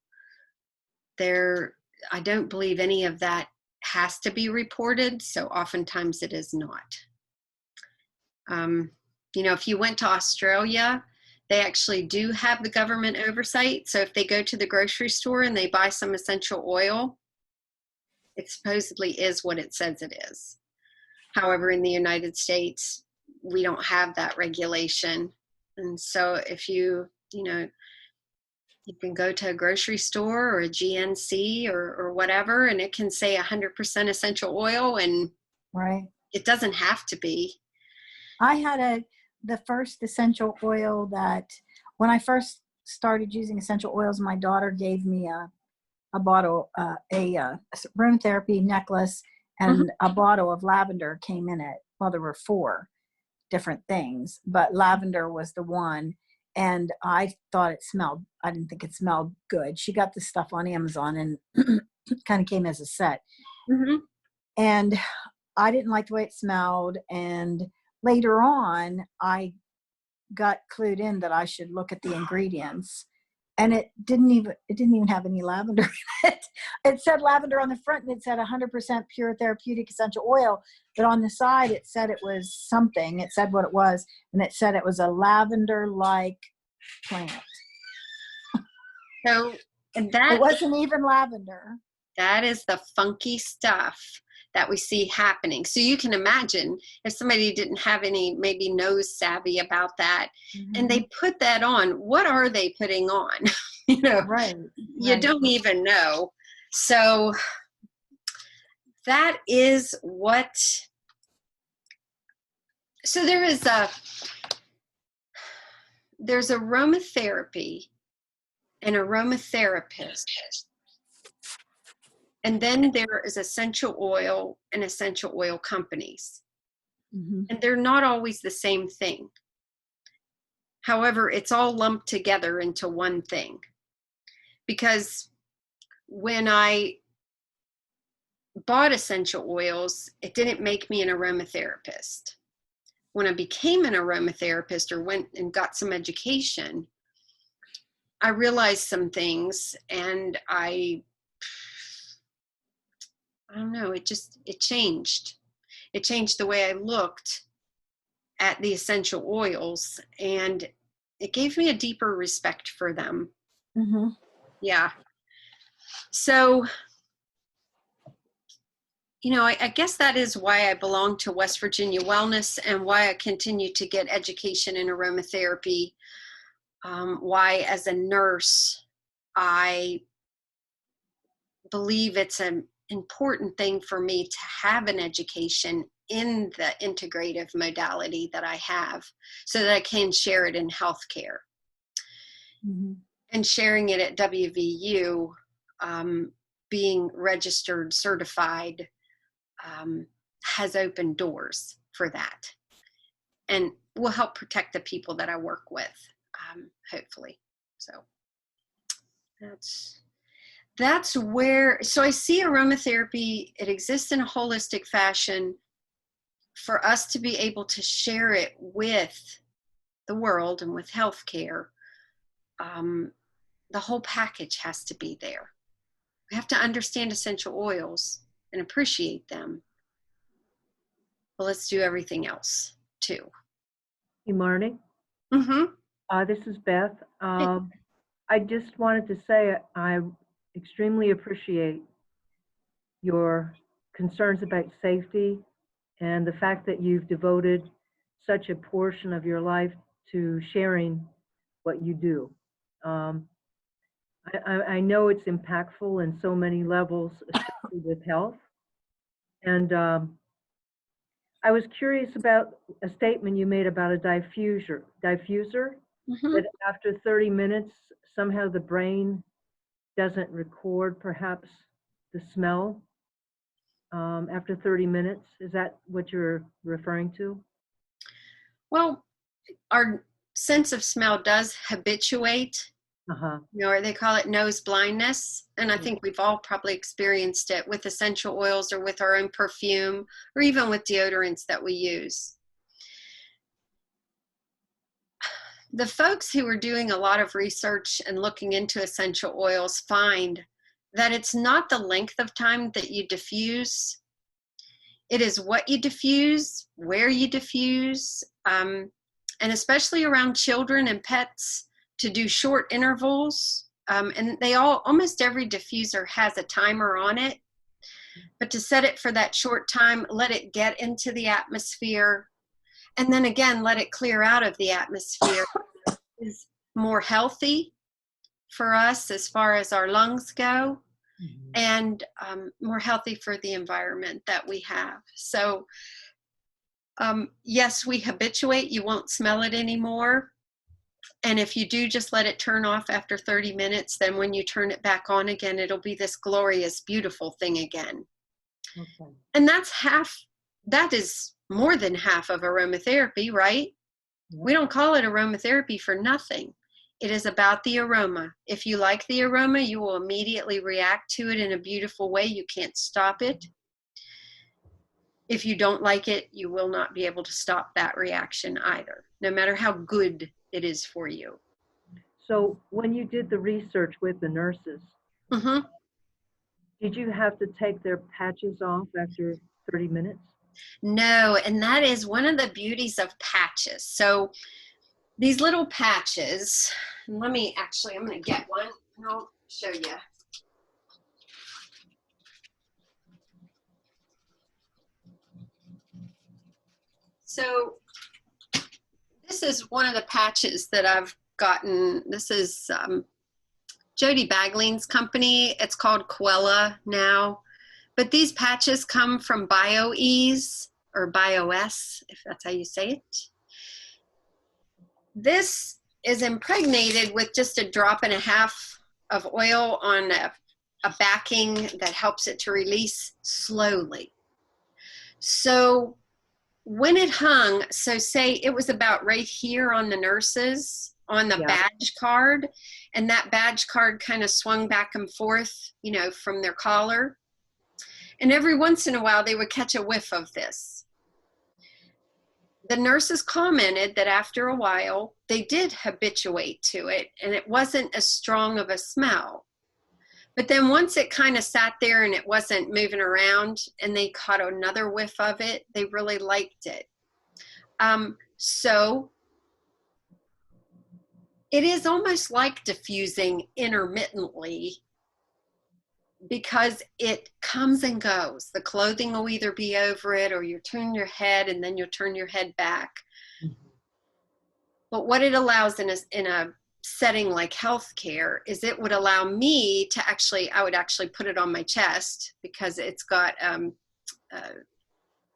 I don't believe any of that has to be reported. So oftentimes it is not. If you went to Australia, they actually do have the government oversight. So if they go to the grocery store and they buy some essential oil, it supposedly is what it says it is. However, in the United States, we don't have that regulation. And so if you can go to a grocery store or a GNC or whatever, and it can say 100% essential oil, and Right. it doesn't have to be. I had the first essential oil that when I first started using essential oils, my daughter gave me a bottle, a aromatherapy necklace, and a bottle of lavender came in it. Well, there were 4 different things, but lavender was the one. And I thought I didn't think it smelled good. She got this stuff on Amazon and kind of came as a set. And I didn't like the way it smelled. And later on, I got clued in that I should look at the ingredients. And it didn't even have any lavender in it. It said lavender on the front, and it said 100% pure therapeutic essential oil. But on the side, it said it was something. It said what it was, and it said it was a lavender-like plant. So it wasn't even lavender. That is the funky stuff that we see happening. So you can imagine if somebody didn't have any maybe nose savvy about that, and they put that on, what are they putting on? Right. You don't even know. So that is what, so there's aromatherapy and aromatherapist. And then there is essential oil and essential oil companies. And they're not always the same thing. However, it's all lumped together into one thing. Because when I bought essential oils, it didn't make me an aromatherapist. When I became an aromatherapist or went and got some education, I realized some things, and I don't know, it changed. It changed the way I looked at the essential oils, and it gave me a deeper respect for them. Yeah. So, I guess that is why I belong to West Virginia Wellness, and why I continue to get education in aromatherapy. Why, as a nurse, I believe it's an important thing for me to have an education in the integrative modality that I have, so that I can share it in healthcare. And sharing it at WVU, being registered, certified, has opened doors for that, and will help protect the people that I work with, hopefully. So that's where, so I see aromatherapy, it exists in a holistic fashion for us to be able to share it with the world and with healthcare. The whole package has to be there. We have to understand essential oils and appreciate them. Well, let's do everything else too. Hey, Marni. This is Beth. I just wanted to say I extremely appreciate your concerns about safety and the fact that you've devoted such a portion of your life to sharing what you do. I know it's impactful in so many levels, especially with health. And I was curious about a statement you made about a diffuser. That after 30 minutes, somehow the brain doesn't record perhaps the smell after 30 minutes. Is that what you're referring to? Well, our sense of smell does habituate, or they call it nose blindness. And I think we've all probably experienced it with essential oils or with our own perfume or even with deodorants that we use. The folks who are doing a lot of research and looking into essential oils find that it's not the length of time that you diffuse. It is what you diffuse, where you diffuse, and especially around children and pets, to do short intervals. And they almost every diffuser has a timer on it, but to set it for that short time, let it get into the atmosphere, and then again, let it clear out of the atmosphere is more healthy for us as far as our lungs go, and more healthy for the environment that we have. So yes, we habituate. You won't smell it anymore. And if you do just let it turn off after 30 minutes, then when you turn it back on again, it'll be this glorious, beautiful thing again. Okay. And that is more than half of aromatherapy, right? Yep. We don't call it aromatherapy for nothing. It is about the aroma. If you like the aroma, you will immediately react to it in a beautiful way. You can't stop it. If you don't like it, you will not be able to stop that reaction either, no matter how good it is for you. So when you did the research with the nurses, did you have to take their patches off after 30 minutes? No, and that is one of the beauties of patches. So these little patches, I'm going to get one and I'll show you. So this is one of the patches that I've gotten. This is Jody Bagling's company. It's called Quella now. But these patches come from BioEase or BioS, if that's how you say it. This is impregnated with just a drop and a half of oil on a backing that helps it to release slowly. So when it hung, so say it was about right here on the nurses, on the badge card, and that badge card kind of swung back and forth, from their collar. And every once in a while, they would catch a whiff of this. The nurses commented that after a while, they did habituate to it, and it wasn't as strong of a smell. But then once it kind of sat there and it wasn't moving around, and they caught another whiff of it, they really liked it. So it is almost like diffusing intermittently, because it comes and goes. The clothing will either be over it, or you turn your head and then you'll turn your head back. But what it allows in a setting like healthcare is it would allow me to I would actually put it on my chest, because it's got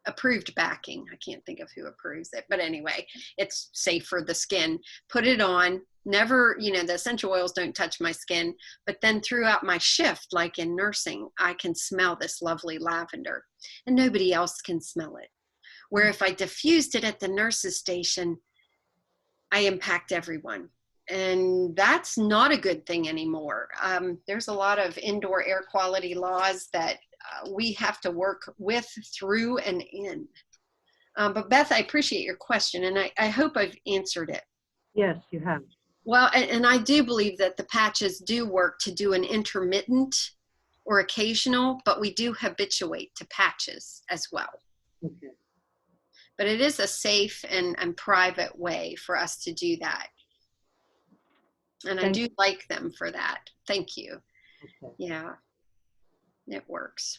approved backing. I can't think of who approves it, but anyway, it's safe for the skin. Put it on. Never, the essential oils don't touch my skin, but then throughout my shift, like in nursing, I can smell this lovely lavender, and nobody else can smell it. Where if I diffused it at the nurse's station, I impact everyone. And that's not a good thing anymore. There's a lot of indoor air quality laws that we have to work with, through, and in. But Beth, I appreciate your question, and I hope I've answered it. Yes, you have. Well, and I do believe that the patches do work to do an intermittent or occasional, but we do habituate to patches as well. Okay. But it is a safe and private way for us to do that. And I do like them for that. Thank you. Okay. Yeah, it works.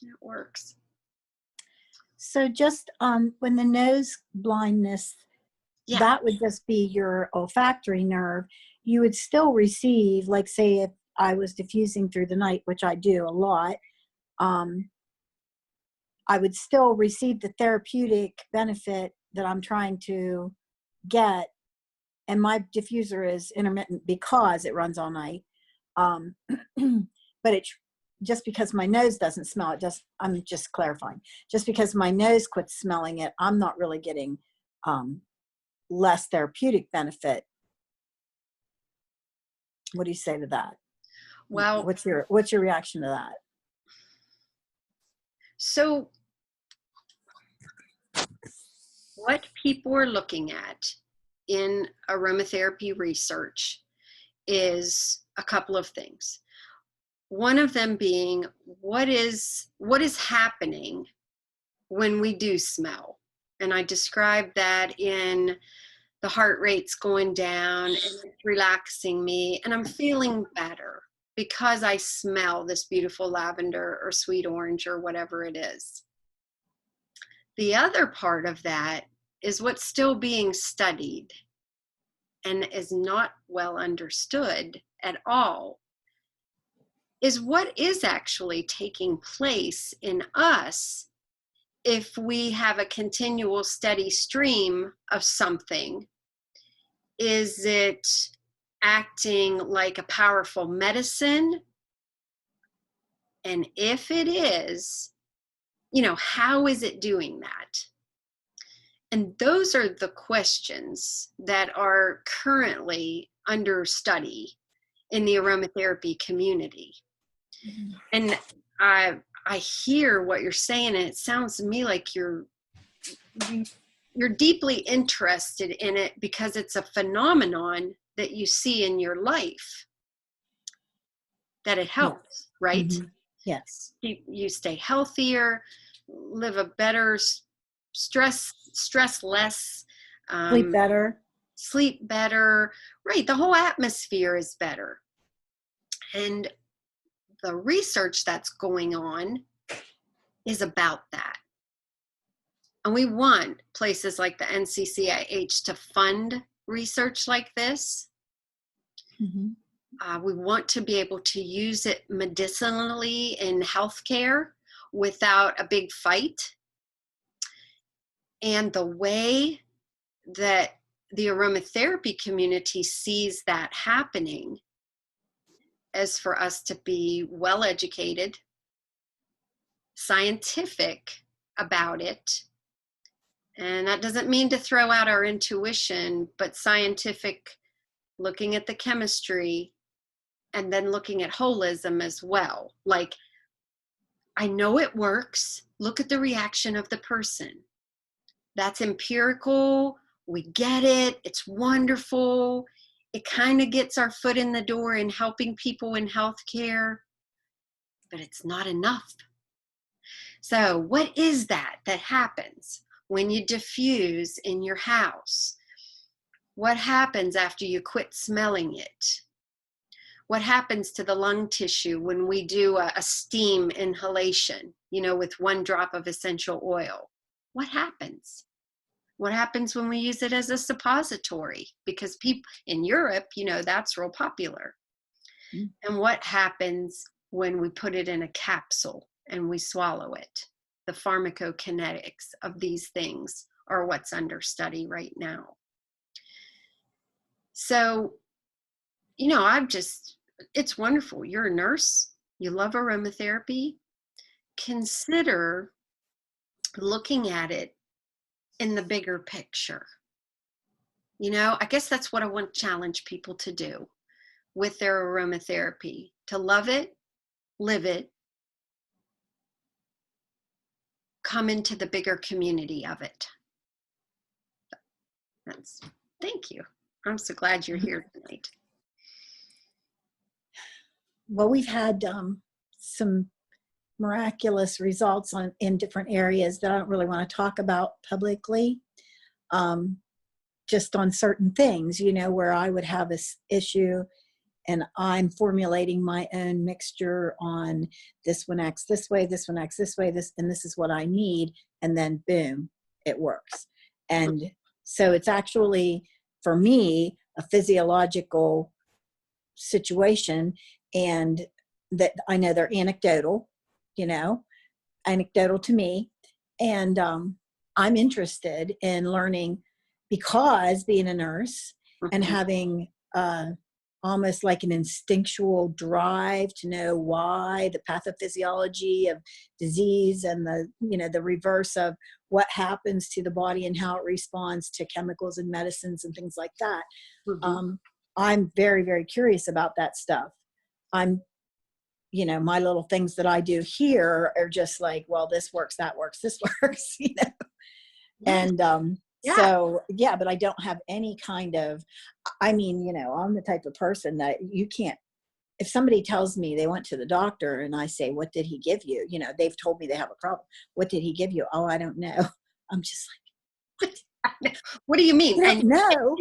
It works. So just when the nose blindness, that would just be your olfactory nerve. You would still receive, like say if I was diffusing through the night, which I do a lot, I would still receive the therapeutic benefit that I'm trying to get. And my diffuser is intermittent because it runs all night. But it's just because my nose doesn't smell it, I'm just clarifying. Just because my nose quits smelling it, I'm not really getting less therapeutic benefit. What do you say to that? Well, what's your reaction to that? So what people are looking at in aromatherapy research is a couple of things. One of them being what is happening when we do smell. And I described that in the heart rate's going down and it's relaxing me and I'm feeling better because I smell this beautiful lavender or sweet orange or whatever it is. The other part of that is what's still being studied and is not well understood at all, is what is actually taking place in us if we have a continual steady stream of something. Is it acting like a powerful medicine? And if it is, how is it doing that? And those are the questions that are currently under study in the aromatherapy community. Mm-hmm. And I hear what you're saying, and it sounds to me like you're deeply interested in it because it's a phenomenon that you see in your life, that it helps, yeah. Right? Mm-hmm. Yes. You stay healthier, live a better, stress less, sleep better, right? The whole atmosphere is better. And the research that's going on is about that. And we want places like the NCCIH to fund research like this. Mm-hmm. We want to be able to use it medicinally in healthcare without a big fight. And the way that the aromatherapy community sees that happening is for us to be well educated, scientific about it. And that doesn't mean to throw out our intuition, but scientific, looking at the chemistry and then looking at holism as well. Like, I know it works. Look at the reaction of the person. That's empirical. We get it. It's wonderful. It kind of gets our foot in the door in helping people in healthcare, but it's not enough. So what is that happens when you diffuse in your house? What happens after you quit smelling it? What happens to the lung tissue when we do a steam inhalation, with 1 drop of essential oil? What happens? What happens when we use it as a suppository? Because people in Europe, that's real popular. Mm. And what happens when we put it in a capsule and we swallow it? The pharmacokinetics of these things are what's under study right now. So, it's wonderful. You're a nurse. You love aromatherapy. Consider looking at it in the bigger picture. I guess that's what I want to challenge people to do with their aromatherapy, to love it, live it, come into the bigger community of it. Thank you. I'm so glad you're here tonight. Well, we've had some miraculous results in different areas that I don't really want to talk about publicly, just on certain things, where I would have this issue and I'm formulating my own mixture on this one acts this way, this one acts this way, and this is what I need. And then boom, it works. And so it's actually, for me, a physiological situation. and that I know they're anecdotal, anecdotal to me. And I'm interested in learning, because being a nurse and having almost like an instinctual drive to know why, the pathophysiology of disease and the reverse of what happens to the body and how it responds to chemicals and medicines and things like that. I'm very, very curious about that stuff. My little things that I do here are just like, well, this works, that works, this works, And so, yeah, but I don't have any kind of, I'm the type of person that you can't, if somebody tells me they went to the doctor and I say, what did he give you? They've told me they have a problem. What did he give you? Oh, I don't know. I'm just like, what do you mean? I don't know.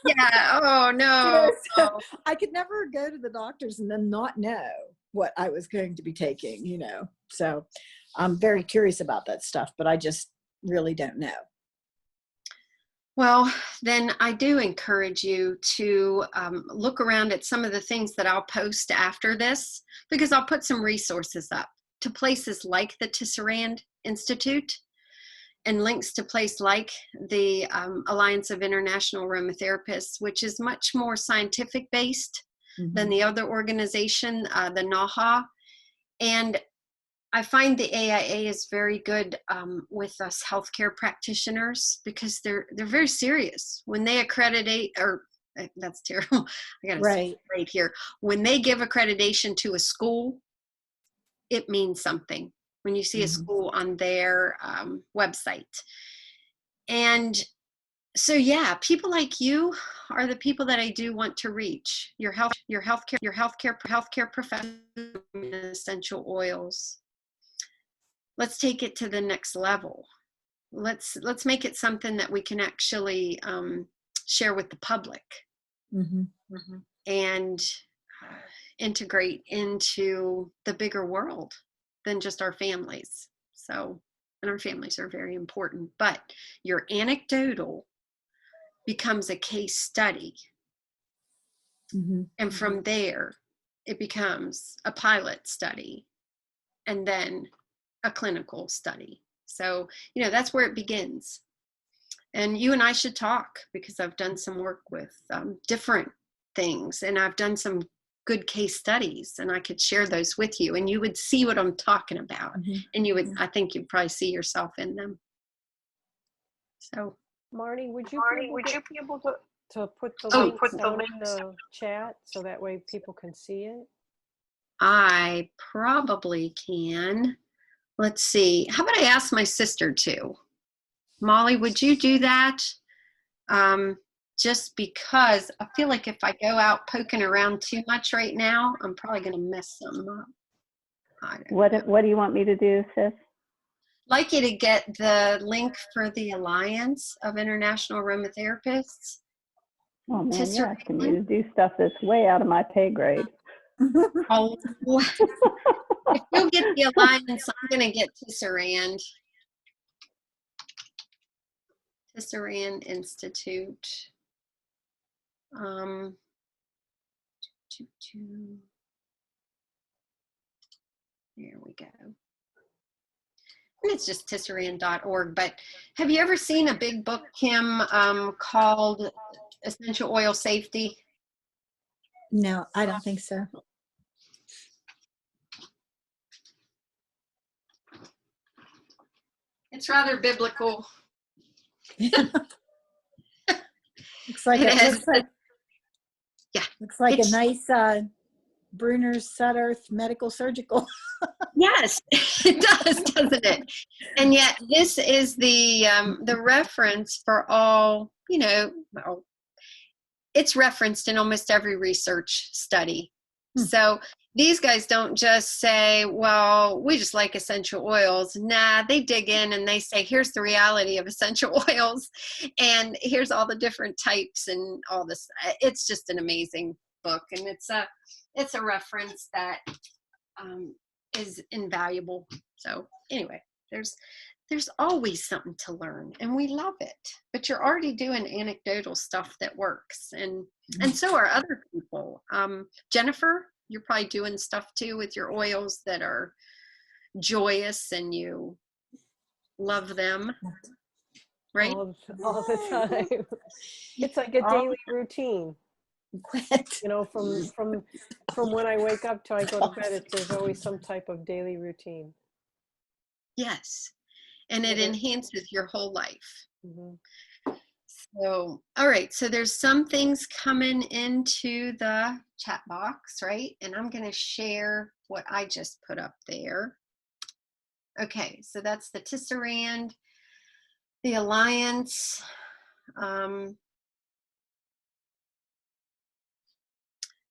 Yeah. Oh, no. So I could never go to the doctors and then not know what I was going to be taking, So I'm very curious about that stuff, but I just really don't know. Well, then I do encourage you to look around at some of the things that I'll post after this, because I'll put some resources up to places like the Tisserand Institute and links to places like the Alliance of International Aromatherapists, which is much more scientific based than the other organization, the NAHA. And I find the AIA is very good with us healthcare practitioners, because they're very serious when they accreditate, or that's terrible. I got to say right here. When they give accreditation to a school, it means something. When you see a school on their website, and so yeah, people like you are the people that I do want to reach. Your healthcare professionals, essential oils. Let's take it to the next level. Let's make it something that we can actually share with the public and integrate into the bigger world than just our families. So, and our families are very important, but your anecdotal becomes a case study. And from there, it becomes a pilot study, and then a clinical study. So, that's where it begins. And you and I should talk, because I've done some work with different things, and I've done some good case studies, and I could share those with you, and you would see what I'm talking about. And you would, I think you'd probably see yourself in them. So, Marni, would you be able to put the links down in the chat so that way people can see it? I probably can. Let's see. How about I ask my sister to? Molly, would you do that? Just because I feel like if I go out poking around too much right now, I'm probably going to mess some up. What do you want me to do, sis? I'd like you to get the link for the Alliance of International Aromatherapists. Oh man, you're asking me to do stuff that's way out of my pay grade. Oh, if you'll get the Alliance, I'm going to get Tisserand Institute. There we go. And it's just tisserand.org. But have you ever seen a big book, Kim, called Essential Oil Safety? No, I don't think so. It's rather biblical. Looks like a nice Brunner's Sudderth medical surgical. Yes, it does, doesn't it? And yet this is the reference for all, well, it's referenced in almost every research study. So these guys don't just say, well, we just like essential oils. Nah, they dig in and they say, here's the reality of essential oils, and here's all the different types and all this. It's just an amazing book, and it's a reference that is invaluable. So anyway, there's always something to learn, and we love it. But you're already doing anecdotal stuff that works, and so are other people. Jennifer, you're probably doing stuff too with your oils that are joyous and you love them, right? All the time. It's like a All daily routine. What? You know, from when I wake up till I go to bed, there's always some type of daily routine. Yes. And it enhances your whole life. Mm-hmm. So, all right. So there's some things coming into the chat box, right? And I'm going to share what I just put up there. Okay. So that's the Tisserand, the Alliance.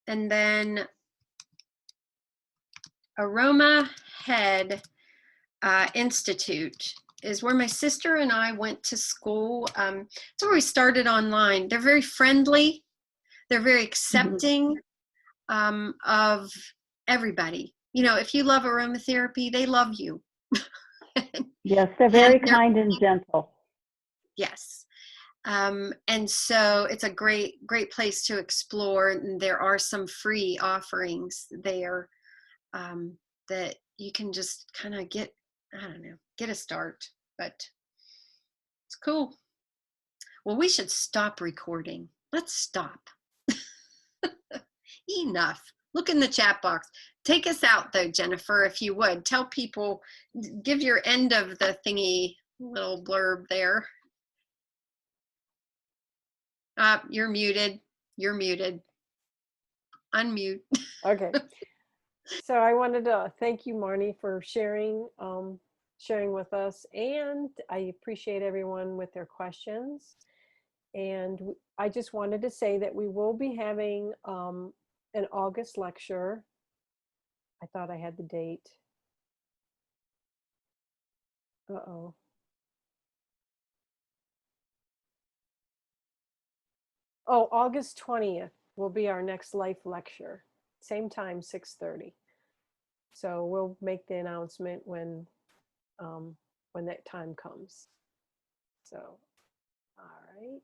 And then Aroma Head Institute is where my sister and I went to school. It's where we started online. They're very friendly. They're very accepting of everybody. You know, if you love aromatherapy, they love you. yes, they're very kind and gentle. Yes. And so it's a great place to explore. And there are some free offerings there that you can just kind of get, I don't know, get a start, but it's cool. Well, we should stop recording. Let's stop. Enough. Look in the chat box. Take us out though, Jennifer, if you would. Tell people, give your end of the thingy little blurb there. You're muted. You're muted. Unmute. Okay. So I wanted to thank you, Marni, for sharing with us, and I appreciate everyone with their questions. And I just wanted to say that we will be having an August lecture. I thought I had the date. Uh-oh. Oh, August 20th will be our next life lecture. Same time, 6:30. So we'll make the announcement when that time comes. So, all right.